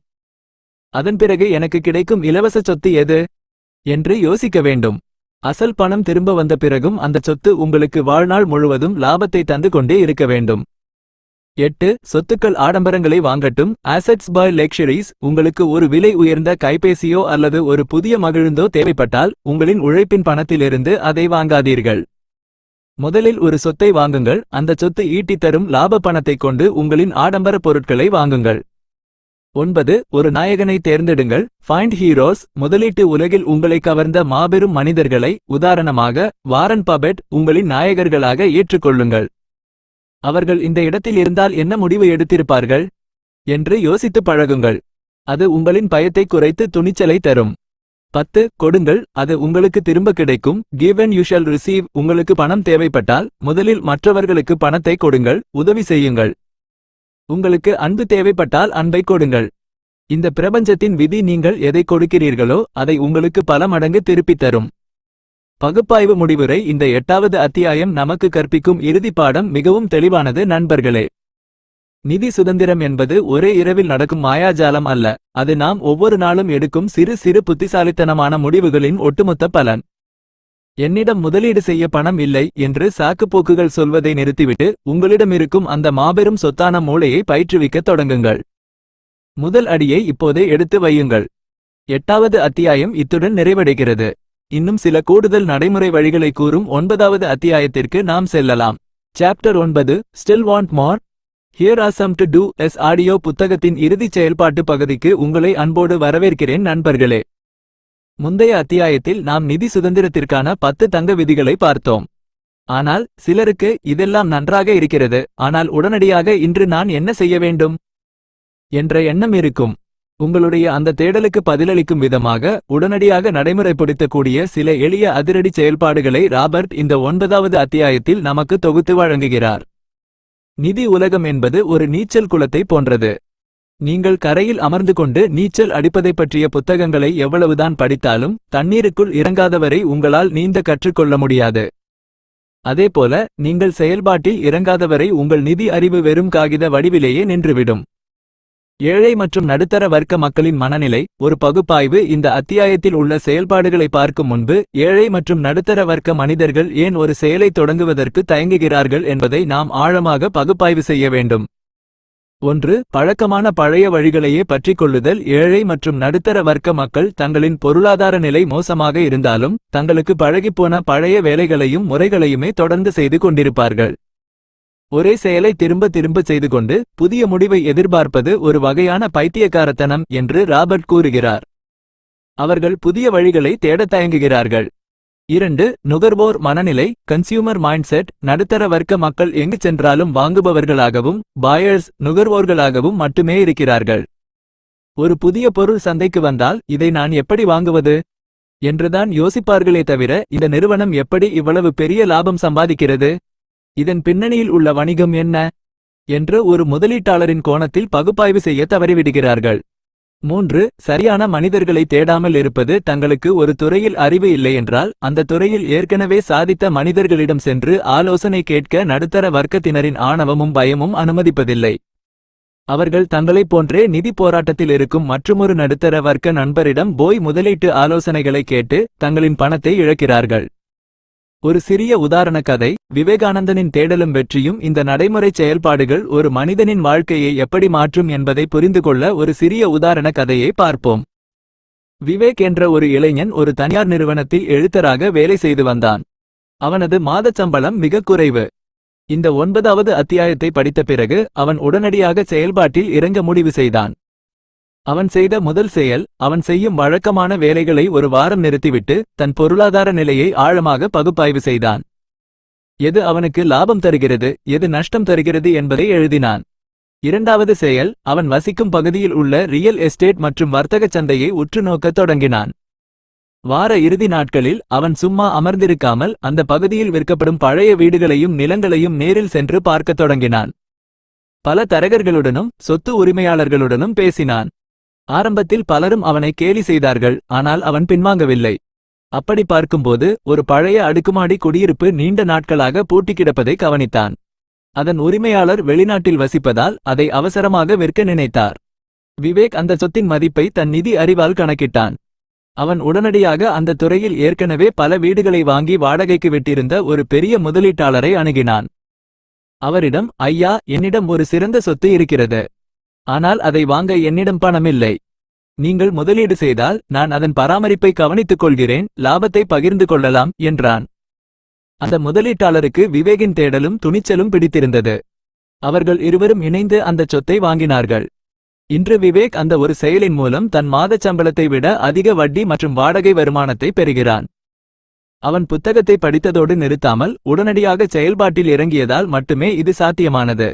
அதன் பிறகு எனக்கு கிடைக்கும் இலவச சொத்து எது என்று யோசிக்க வேண்டும். அசல் பணம் திரும்ப வந்த பிறகும் அந்த சொத்து உங்களுக்கு வாழ்நாள் முழுவதும் லாபத்தை தந்து கொண்டே இருக்க வேண்டும். 8. சொத்துக்கள் ஆடம்பரங்களை வாங்கட்டும். Assets buy luxuries. உங்களுக்கு ஒரு விலை உயர்ந்த கைபேசியோ அல்லது ஒரு புதிய மகிழுந்தோ தேவைப்பட்டால் உங்களின் உழைப்பின் பணத்திலிருந்து அதை வாங்காதீர்கள். முதலில் ஒரு சொத்தை வாங்குங்கள். அந்த சொத்து ஈட்டித்தரும் லாப பணத்தைக் கொண்டு உங்களின் ஆடம்பர பொருட்களை வாங்குங்கள். 9. ஒரு நாயகனை தேர்ந்தெடுங்கள். Find heroes. முதலீட்டு உலகில் உங்களை கவர்ந்த மாபெரும் மனிதர்களை, உதாரணமாக வாரன் பஃபெட், உங்களின் நாயகர்களாக ஏற்றுக்கொள்ளுங்கள். அவர்கள் இந்த இடத்தில் இருந்தால் என்ன முடிவு எடுத்திருப்பார்கள் என்று யோசித்து பழகுங்கள். அது உங்களின் பயத்தை குறைத்து துணிச்சலை தரும். 10. கொடுங்கள், அது உங்களுக்கு திரும்ப கிடைக்கும். Give and you shall receive. உங்களுக்கு பணம் தேவைப்பட்டால் முதலில் மற்றவர்களுக்கு பணத்தை கொடுங்கள், உதவி செய்யுங்கள். உங்களுக்கு அன்பு தேவைப்பட்டால் அன்பை கொடுங்கள். இந்த பிரபஞ்சத்தின் விதி, நீங்கள் எதை கொடுக்கிறீர்களோ அதை உங்களுக்கு பல மடங்கு திருப்பித் தரும். பகுப்பாய்வு முடிவுரை. இந்த 8வது அத்தியாயம் நமக்கு கற்பிக்கும் இறுதி பாடம் மிகவும் தெளிவானது நண்பர்களே. நிதி சுதந்திரம் என்பது ஒரே இரவில் நடக்கும் மாயாஜாலம் அல்ல. அது நாம் ஒவ்வொரு நாளும் எடுக்கும் சிறு சிறு புத்திசாலித்தனமான முடிவுகளின் ஒட்டுமொத்த பலன். என்னிடம் முதலீடு செய்ய பணம் இல்லை என்று சாக்குப்போக்குகள் சொல்வதை நிறுத்திவிட்டு உங்களிடமிருக்கும் அந்த மாபெரும் சொத்தான மூளையை பயிற்றுவிக்கத் தொடங்குங்கள். முதல் அடியை இப்போதே எடுத்து வையுங்கள். 8வது அத்தியாயம் இத்துடன் நிறைவடைகிறது. இன்னும் சில கூடுதல் நடைமுறை வழிகளை கூறும் 9வது அத்தியாயத்திற்கு நாம் செல்லலாம். Chapter 9 still want more. Here are some to dos audio புத்தகத்தின் இறுதிச் செயல்பாட்டு பகுதிக்கு உங்களை அன்போடு வரவேற்கிறேன் நண்பர்களே. முந்தைய அத்தியாயத்தில் நாம் நிதி சுதந்திரத்திற்கான 10 தங்க விதிகளை பார்த்தோம். ஆனால் சிலருக்கு இதெல்லாம் நன்றாக இருக்கிறது, ஆனால் உடனடியாக இன்று நான் என்ன செய்ய வேண்டும் என்ற எண்ணம் இருக்கும். உங்களுடைய அந்த தேடலுக்கு பதிலளிக்கும் விதமாக உடனடியாக நடைமுறைப்படுத்தக்கூடிய சில எளிய அதிரடி செயல்பாடுகளை ராபர்ட் இந்த 9வது அத்தியாயத்தில் நமக்கு தொகுத்து வழங்குகிறார். நிதி உலகம் என்பது ஒரு நீச்சல் குளத்தை போன்றது. நீங்கள் கரையில் அமர்ந்து கொண்டு நீச்சல் அடிப்பதைப் பற்றிய புத்தகங்களை எவ்வளவுதான் படித்தாலும் தண்ணீருக்குள் இறங்காதவரை உங்களால் நீந்த கற்றுக்கொள்ள முடியாது. அதேபோல நீங்கள் செயல்பாட்டில் இறங்காதவரை உங்கள் நிதி அறிவு வெறும் காகித வடிவிலேயே நின்றுவிடும். ஏழை மற்றும் நடுத்தர வர்க்க மக்களின் மனநிலை ஒரு பகுப்பாய்வு. இந்த அத்தியாயத்தில் உள்ள செயல்பாடுகளை பார்க்கும் முன்பு ஏழை மற்றும் நடுத்தர வர்க்க மனிதர்கள் ஏன் ஒரு செயலை தொடங்குவதற்கு தயங்குகிறார்கள் என்பதை நாம் ஆழமாக பகுப்பாய்வு செய்ய வேண்டும். 1. பழக்கமான பழைய வழிகளையே பற்றிக் கொள்ளுதல். ஏழை மற்றும் நடுத்தர வர்க்க மக்கள் தங்களின் பொருளாதார நிலை மோசமாக இருந்தாலும் தங்களுக்கு பழகிப்போன பழைய வேலைகளையும் முறைகளையுமே தொடர்ந்து செய்து கொண்டிருப்பார்கள். ஒரே செயலை திரும்ப திரும்ப செய்து கொண்டு புதிய முடிவை எதிர்பார்ப்பது ஒரு வகையான பைத்தியக்காரத்தனம் என்று ராபர்ட் கூறுகிறார். அவர்கள் புதிய வழிகளை தேடத் தயங்குகிறார்கள். 2. நுகர்வோர் மனநிலை கன்சியூமர் மைண்ட்செட். நடுத்தர வர்க்க மக்கள் எங்கு சென்றாலும் வாங்குபவர்களாகவும் பாயர்ஸ் நுகர்வோர்களாகவும் மட்டுமே இருக்கிறார்கள். ஒரு புதிய பொருள் சந்தைக்கு வந்தால் இதை நான் எப்படி வாங்குவது என்றுதான் யோசிப்பார்களே தவிர இந்த நிறுவனம் எப்படி இவ்வளவு பெரிய லாபம் சம்பாதிக்கிறது, இதன் பின்னணியில் உள்ள வணிகம் என்ன என்று ஒரு முதலீட்டாளரின் கோணத்தில் பகுப்பாய்வு செய்ய தவறிவிடுகிறார்கள். 3. சரியான மனிதர்களை தேடாமல் இருப்பது. தங்களுக்கு ஒரு துறையில் அறிவு இல்லை என்றால் அந்த துறையில் ஏற்கனவே சாதித்த மனிதர்களிடம் சென்று ஆலோசனை கேட்க நடுத்தர வர்க்கத்தினரின் ஆணவமும் பயமும் அனுமதிப்பதில்லை. அவர்கள் தங்களைப் போன்றே நிதி போராட்டத்தில் இருக்கும் மற்றுமொரு நடுத்தர வர்க்க நண்பரிடம் போய் முதலீட்டு ஆலோசனைகளை கேட்டு தங்களின் பணத்தை இழக்கிறார்கள். ஒரு சிறிய உதாரண கதை. விவேகானந்தனின் தேடலும் வெற்றியும். இந்த நடைமுறை செயல்பாடுகள் ஒரு மனிதனின் வாழ்க்கையை எப்படி மாற்றும் என்பதை புரிந்துகொள்ள ஒரு சிறிய உதாரண கதையை பார்ப்போம். விவேக் என்ற ஒரு இளைஞன் ஒரு தனியார் நிறுவனத்தில் எழுத்தராக வேலை செய்து வந்தான். அவனது மாதச் சம்பளம் மிக குறைவு. இந்த 9வது அத்தியாயத்தை படித்த பிறகு அவன் உடனடியாக செயல்பாட்டில் இறங்க முடிவு செய்தான். அவன் செய்த முதல் செயல், அவன் செய்யும் வழக்கமான வேலைகளை ஒரு வாரம் நிறுத்திவிட்டு தன் பொருளாதார நிலையை ஆழமாக பகுப்பாய்வு செய்தான். எது அவனுக்கு லாபம் தருகிறது, எது நஷ்டம் தருகிறது என்பதை எழுதினான். 2வது செயல், அவன் வசிக்கும் பகுதியில் உள்ள ரியல் எஸ்டேட் மற்றும் வர்த்தகச் சந்தையை உற்று நோக்கத் தொடங்கினான். வார இறுதி நாட்களில் அவன் சும்மா அமர்ந்திருக்காமல் அந்த பகுதியில் விற்கப்படும் பழைய வீடுகளையும் நிலங்களையும் நேரில் சென்று பார்க்கத் தொடங்கினான். பல தரகர்களுடனும் சொத்து உரிமையாளர்களுடனும் பேசினான். ஆரம்பத்தில் பலரும் அவனை கேலி செய்தார்கள், ஆனால் அவன் பின்வாங்கவில்லை. அப்படி பார்க்கும்போது ஒரு பழைய அடுக்குமாடி குடியிருப்பு நீண்ட நாட்களாக பூட்டி கிடப்பதை கவனித்தான். அதன் உரிமையாளர் வெளிநாட்டில் வசிப்பதால் அதை அவசரமாக விற்க நினைத்தார். விவேக் அந்த சொத்தின் மதிப்பை தன் நிதி அறிவால் கணக்கிட்டான். அவன் உடனடியாக அந்த துறையில் ஏற்கனவே பல வீடுகளை வாங்கி வாடகைக்கு விட்டிருந்த ஒரு பெரிய முதலீட்டாளரை அணுகினான். அவரிடம், ஐயா, என்னிடம் ஒரு சிறந்த சொத்து இருக்கிறது. ஆனால் அதை வாங்க என்னிடம் பணமில்லை. நீங்கள் முதலீடு செய்தால் நான் அதன் பராமரிப்பை கவனித்துக் கொள்கிறேன், லாபத்தை பகிர்ந்து கொள்ளலாம் என்றான். அந்த முதலீட்டாளருக்கு விவேகின் தேடலும் துணிச்சலும் பிடித்திருந்தது. அவர்கள் இருவரும் இணைந்து அந்த சொத்தை வாங்கினார்கள். இன்று விவேக் அந்த ஒரு செயலின் மூலம் தன் மாதச் சம்பளத்தை விட அதிக வட்டி மற்றும் வாடகை வருமானத்தை பெறுகிறான். அவன் புத்தகத்தை படித்ததோடு நிறுத்தாமல் உடனடியாக செயல்பாட்டில் இறங்கியதால் மட்டுமே இது சாத்தியமானது.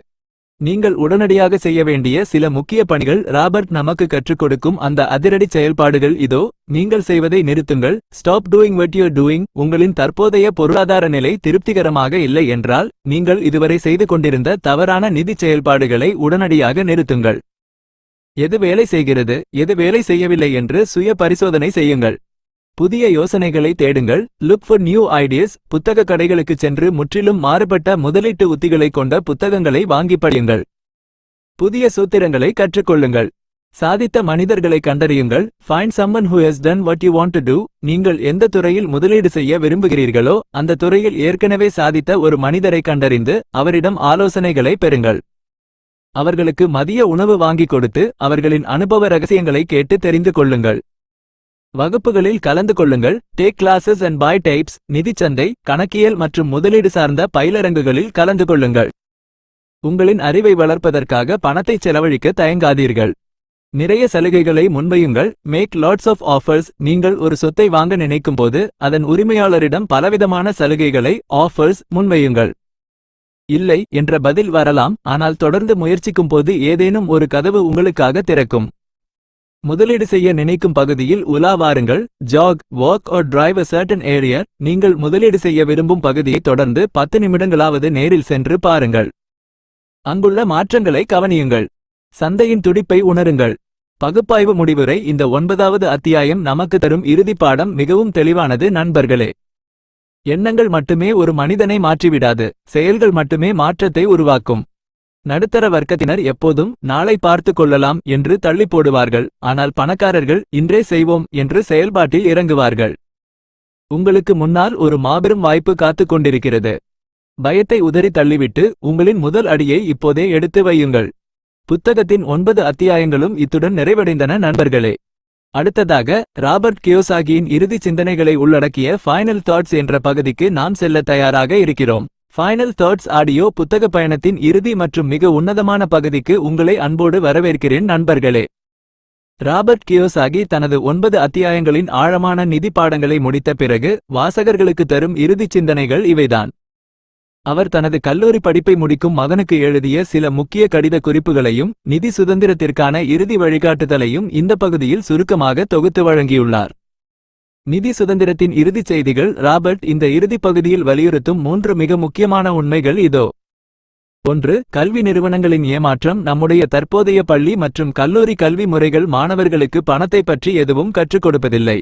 நீங்கள் உடனடியாக செய்ய வேண்டிய சில முக்கிய பணிகள் ராபர்ட் நமக்கு கற்றுக் கொடுக்கும் அந்த அதிரடி செயல்பாடுகள் இதோ. நீங்கள் செய்வதை நிறுத்துங்கள். Stop doing what you are doing. உங்களின் தற்போதைய பொருளாதார நிலை திருப்திகரமாக இல்லை என்றால் நீங்கள் இதுவரை செய்து கொண்டிருந்த தவறான நிதி செயல்பாடுகளை உடனடியாக நிறுத்துங்கள். எது வேலை செய்கிறது, எது வேலை செய்யவில்லை என்று சுய பரிசோதனை செய்யுங்கள். புதிய யோசனைகளை தேடுங்கள். Look for new ideas. புத்தக கடைகளுக்கு சென்று முற்றிலும் மாறுபட்ட முதலீட்டு உத்திகளை கொண்ட புத்தகங்களை வாங்கி படியுங்கள். புதிய சூத்திரங்களை கற்றுக்கொள்ளுங்கள். சாதித்த மனிதர்களை கண்டறியுங்கள். Find someone who has done what you want to do. நீங்கள் எந்த துறையில் முதலீடு செய்ய விரும்புகிறீர்களோ அந்த துறையில் ஏற்கனவே சாதித்த ஒரு மனிதரை கண்டறிந்து அவரிடம் ஆலோசனைகளை பெறுங்கள். அவர்களுக்கு மதிய உணவு வாங்கிக் கொடுத்து அவர்களின் அனுபவ ரகசியங்களை கேட்டு தெரிந்து கொள்ளுங்கள். வகுப்புகளில் கலந்து கொள்ளுங்கள். Take classes and buy tapes. நிதிச்சந்தை, கணக்கியல் மற்றும் முதலீடு சார்ந்த பயிலரங்குகளில் கலந்து கொள்ளுங்கள். உங்களின் அறிவை வளர்ப்பதற்காக பணத்தை செலவழிக்க தயங்காதீர்கள். நிறைய சலுகைகளை முன்வையுங்கள். Make lots of offers. நீங்கள் ஒரு சொத்தை வாங்க நினைக்கும்போது அதன் உரிமையாளரிடம் பலவிதமான சலுகைகளை ஆஃபர்ஸ் முன்வையுங்கள். இல்லை என்ற பதில் வரலாம், ஆனால் தொடர்ந்து முயற்சிக்கும்போது ஏதேனும் ஒரு கதவு உங்களுக்காக திறக்கும். முதலீடு செய்ய நினைக்கும் பகுதியில் உலா வாருங்கள். Jog, walk or drive a certain area. நீங்கள் முதலீடு செய்ய விரும்பும் பகுதியை தொடர்ந்து 10 நிமிடங்களாவது நேரில் சென்று பாருங்கள். அங்குள்ள மாற்றங்களை கவனியுங்கள். சந்தையின் துடிப்பை உணருங்கள். பகுப்பாய்வு முடிவுரை. இந்த 9வது அத்தியாயம் நமக்கு தரும் இறுதி பாடம் மிகவும் தெளிவானது நண்பர்களே. எண்ணங்கள் மட்டுமே ஒரு மனிதனை மாற்றிவிடாது, செயல்கள் மட்டுமே மாற்றத்தை உருவாக்கும். நடுத்தர வர்க்கத்தினர் எப்போதும் நாளை பார்த்து கொள்ளலாம் என்று தள்ளி போடுவார்கள். ஆனால் பணக்காரர்கள் இன்றே செய்வோம் என்று செயல்பாட்டில் இறங்குவார்கள். உங்களுக்கு முன்னால் ஒரு மாபெரும் வாய்ப்பு காத்துக் கொண்டிருக்கிறது. பயத்தை உதறி தள்ளிவிட்டு உங்களின் முதல் அடியை இப்போதே எடுத்து வையுங்கள். புத்தகத்தின் 9 அத்தியாயங்களும் இத்துடன் நிறைவடைந்தன நண்பர்களே. அடுத்ததாக ராபர்ட் கியோசாகியின் இறுதி சிந்தனைகளை உள்ளடக்கிய ஃபைனல் தாட்ஸ் என்ற பகுதிக்கு நாம் செல்ல தயாராக இருக்கிறோம். ஃபைனல் தாட்ஸ் ஆடியோ புத்தக பயணத்தின் இறுதி மற்றும் மிக உன்னதமான பகுதிக்கு உங்களை அன்போடு வரவேற்கிறேன் நண்பர்களே. ராபர்ட் கியோசாகி தனது 9 அத்தியாயங்களின் ஆழமான நிதி பாடங்களை முடித்த பிறகு வாசகர்களுக்கு தரும் இறுதிச் சிந்தனைகள் இவைதான். அவர் தனது கல்லூரி படிப்பை முடிக்கும் மகனுக்கு எழுதிய சில முக்கிய கடித குறிப்புகளையும் நிதி சுதந்திரத்திற்கான இறுதி வழிகாட்டுதலையும் இந்த பகுதியில் சுருக்கமாக தொகுத்து வழங்கியுள்ளார். நிதி சுதந்திரத்தின் இறுதிச் செய்திகள். ராபர்ட் இந்த இறுதிப் பகுதியில் வலியுறுத்தும் 3 மிக முக்கியமான உண்மைகள் இதோ. 1. கல்வி நிறுவனங்களின் ஏமாற்றம். நம்முடைய தற்போதைய பள்ளி மற்றும் கல்லூரி கல்வி முறைகள் மாணவர்களுக்கு பணத்தை பற்றி எதுவும் கற்றுக் கொடுப்பதில்லை.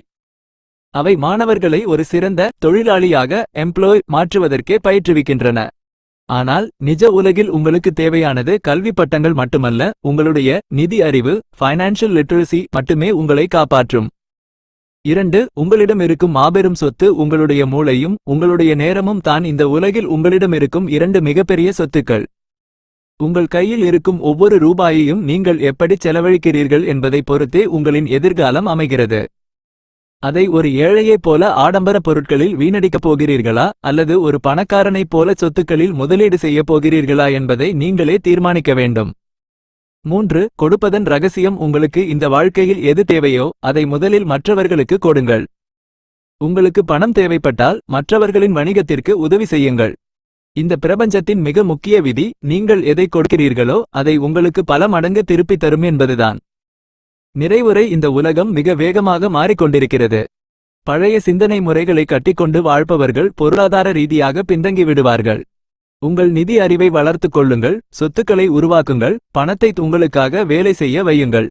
அவை மாணவர்களை ஒரு சிறந்த தொழிலாளியாக மாற்றுவதற்கே பயிற்றுவிக்கின்றன. ஆனால் நிஜ உலகில் உங்களுக்கு தேவையானது கல்வி பட்டங்கள் மட்டுமல்ல, உங்களுடைய நிதி அறிவு, ஃபைனான்ஷியல் லிட்டரசி மட்டுமே உங்களை காப்பாற்றும். 2. உங்களிடம் இருக்கும் மாபெரும் சொத்து உங்களுடைய மூளையும் உங்களுடைய நேரமும் தான். இந்த உலகில் உங்களிடம் இருக்கும் 2 மிகப்பெரிய சொத்துக்கள். உங்கள் கையில் இருக்கும் ஒவ்வொரு ரூபாயையும் நீங்கள் எப்படி செலவழிக்கிறீர்கள் என்பதை பொறுத்தே உங்களின் எதிர்காலம் அமைகிறது. அதை ஒரு ஏழையைப் போல ஆடம்பர பொருட்களில் வீணடிக்கப் போகிறீர்களா அல்லது ஒரு பணக்காரனைப் போல சொத்துக்களில் முதலீடு செய்யப் போகிறீர்களா என்பதை நீங்களே தீர்மானிக்க வேண்டும். 3. கொடுப்பதன் ரகசியம். உங்களுக்கு இந்த வாழ்க்கையில் எது தேவையோ அதை முதலில் மற்றவர்களுக்கு கொடுங்கள். உங்களுக்கு பணம் தேவைப்பட்டால் மற்றவர்களின் வணிகத்திற்கு உதவி செய்யுங்கள். இந்த பிரபஞ்சத்தின் மிக முக்கிய விதி, நீங்கள் எதை கொடுக்கிறீர்களோ அதை உங்களுக்கு பல மடங்கு திருப்பித் தரும் என்பதுதான். நிறைவுரை. இந்த உலகம் மிக வேகமாக மாறிக்கொண்டிருக்கிறது. பழைய சிந்தனை முறைகளை கட்டிக்கொண்டு வாழ்பவர்கள் பொருளாதார ரீதியாக பின்தங்கி விடுவார்கள். உங்கள் நிதி அறிவை வளர்த்துக் கொள்ளுங்கள், சொத்துக்களை உருவாக்குங்கள், பணத்தை உங்களுக்காக வேலை செய்ய வையுங்கள்.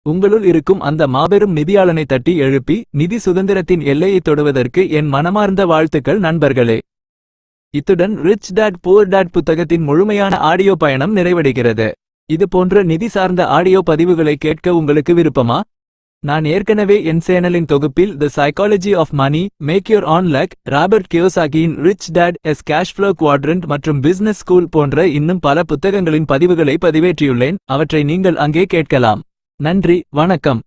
உங்களுள் இருக்கும் அந்த மாபெரும் நிதியாளனை தட்டி எழுப்பி நிதி சுதந்திரத்தின் எல்லையை தொடுவதற்கு என் மனமார்ந்த வாழ்த்துக்கள் நண்பர்களே. இத்துடன் ரிச் டாட் புவர் டாட் புத்தகத்தின் முழுமையான ஆடியோ பயணம் நிறைவடைகிறது. இது போன்ற நிதி சார்ந்த ஆடியோ பதிவுகளை கேட்க உங்களுக்கு விருப்பமா? நான் ஏற்கனவே என் சேனலின் தொகுப்பில் the psychology of money, make your own luck, Robert கியோசாகியின் rich dad's cash flow quadrant மற்றும் பிசினஸ் ஸ்கூல் போன்ற இன்னும் பல புத்தகங்களின் பதிவுகளை பதிவேற்றியுள்ளேன். அவற்றை நீங்கள் அங்கே கேட்கலாம். நன்றி, வணக்கம்.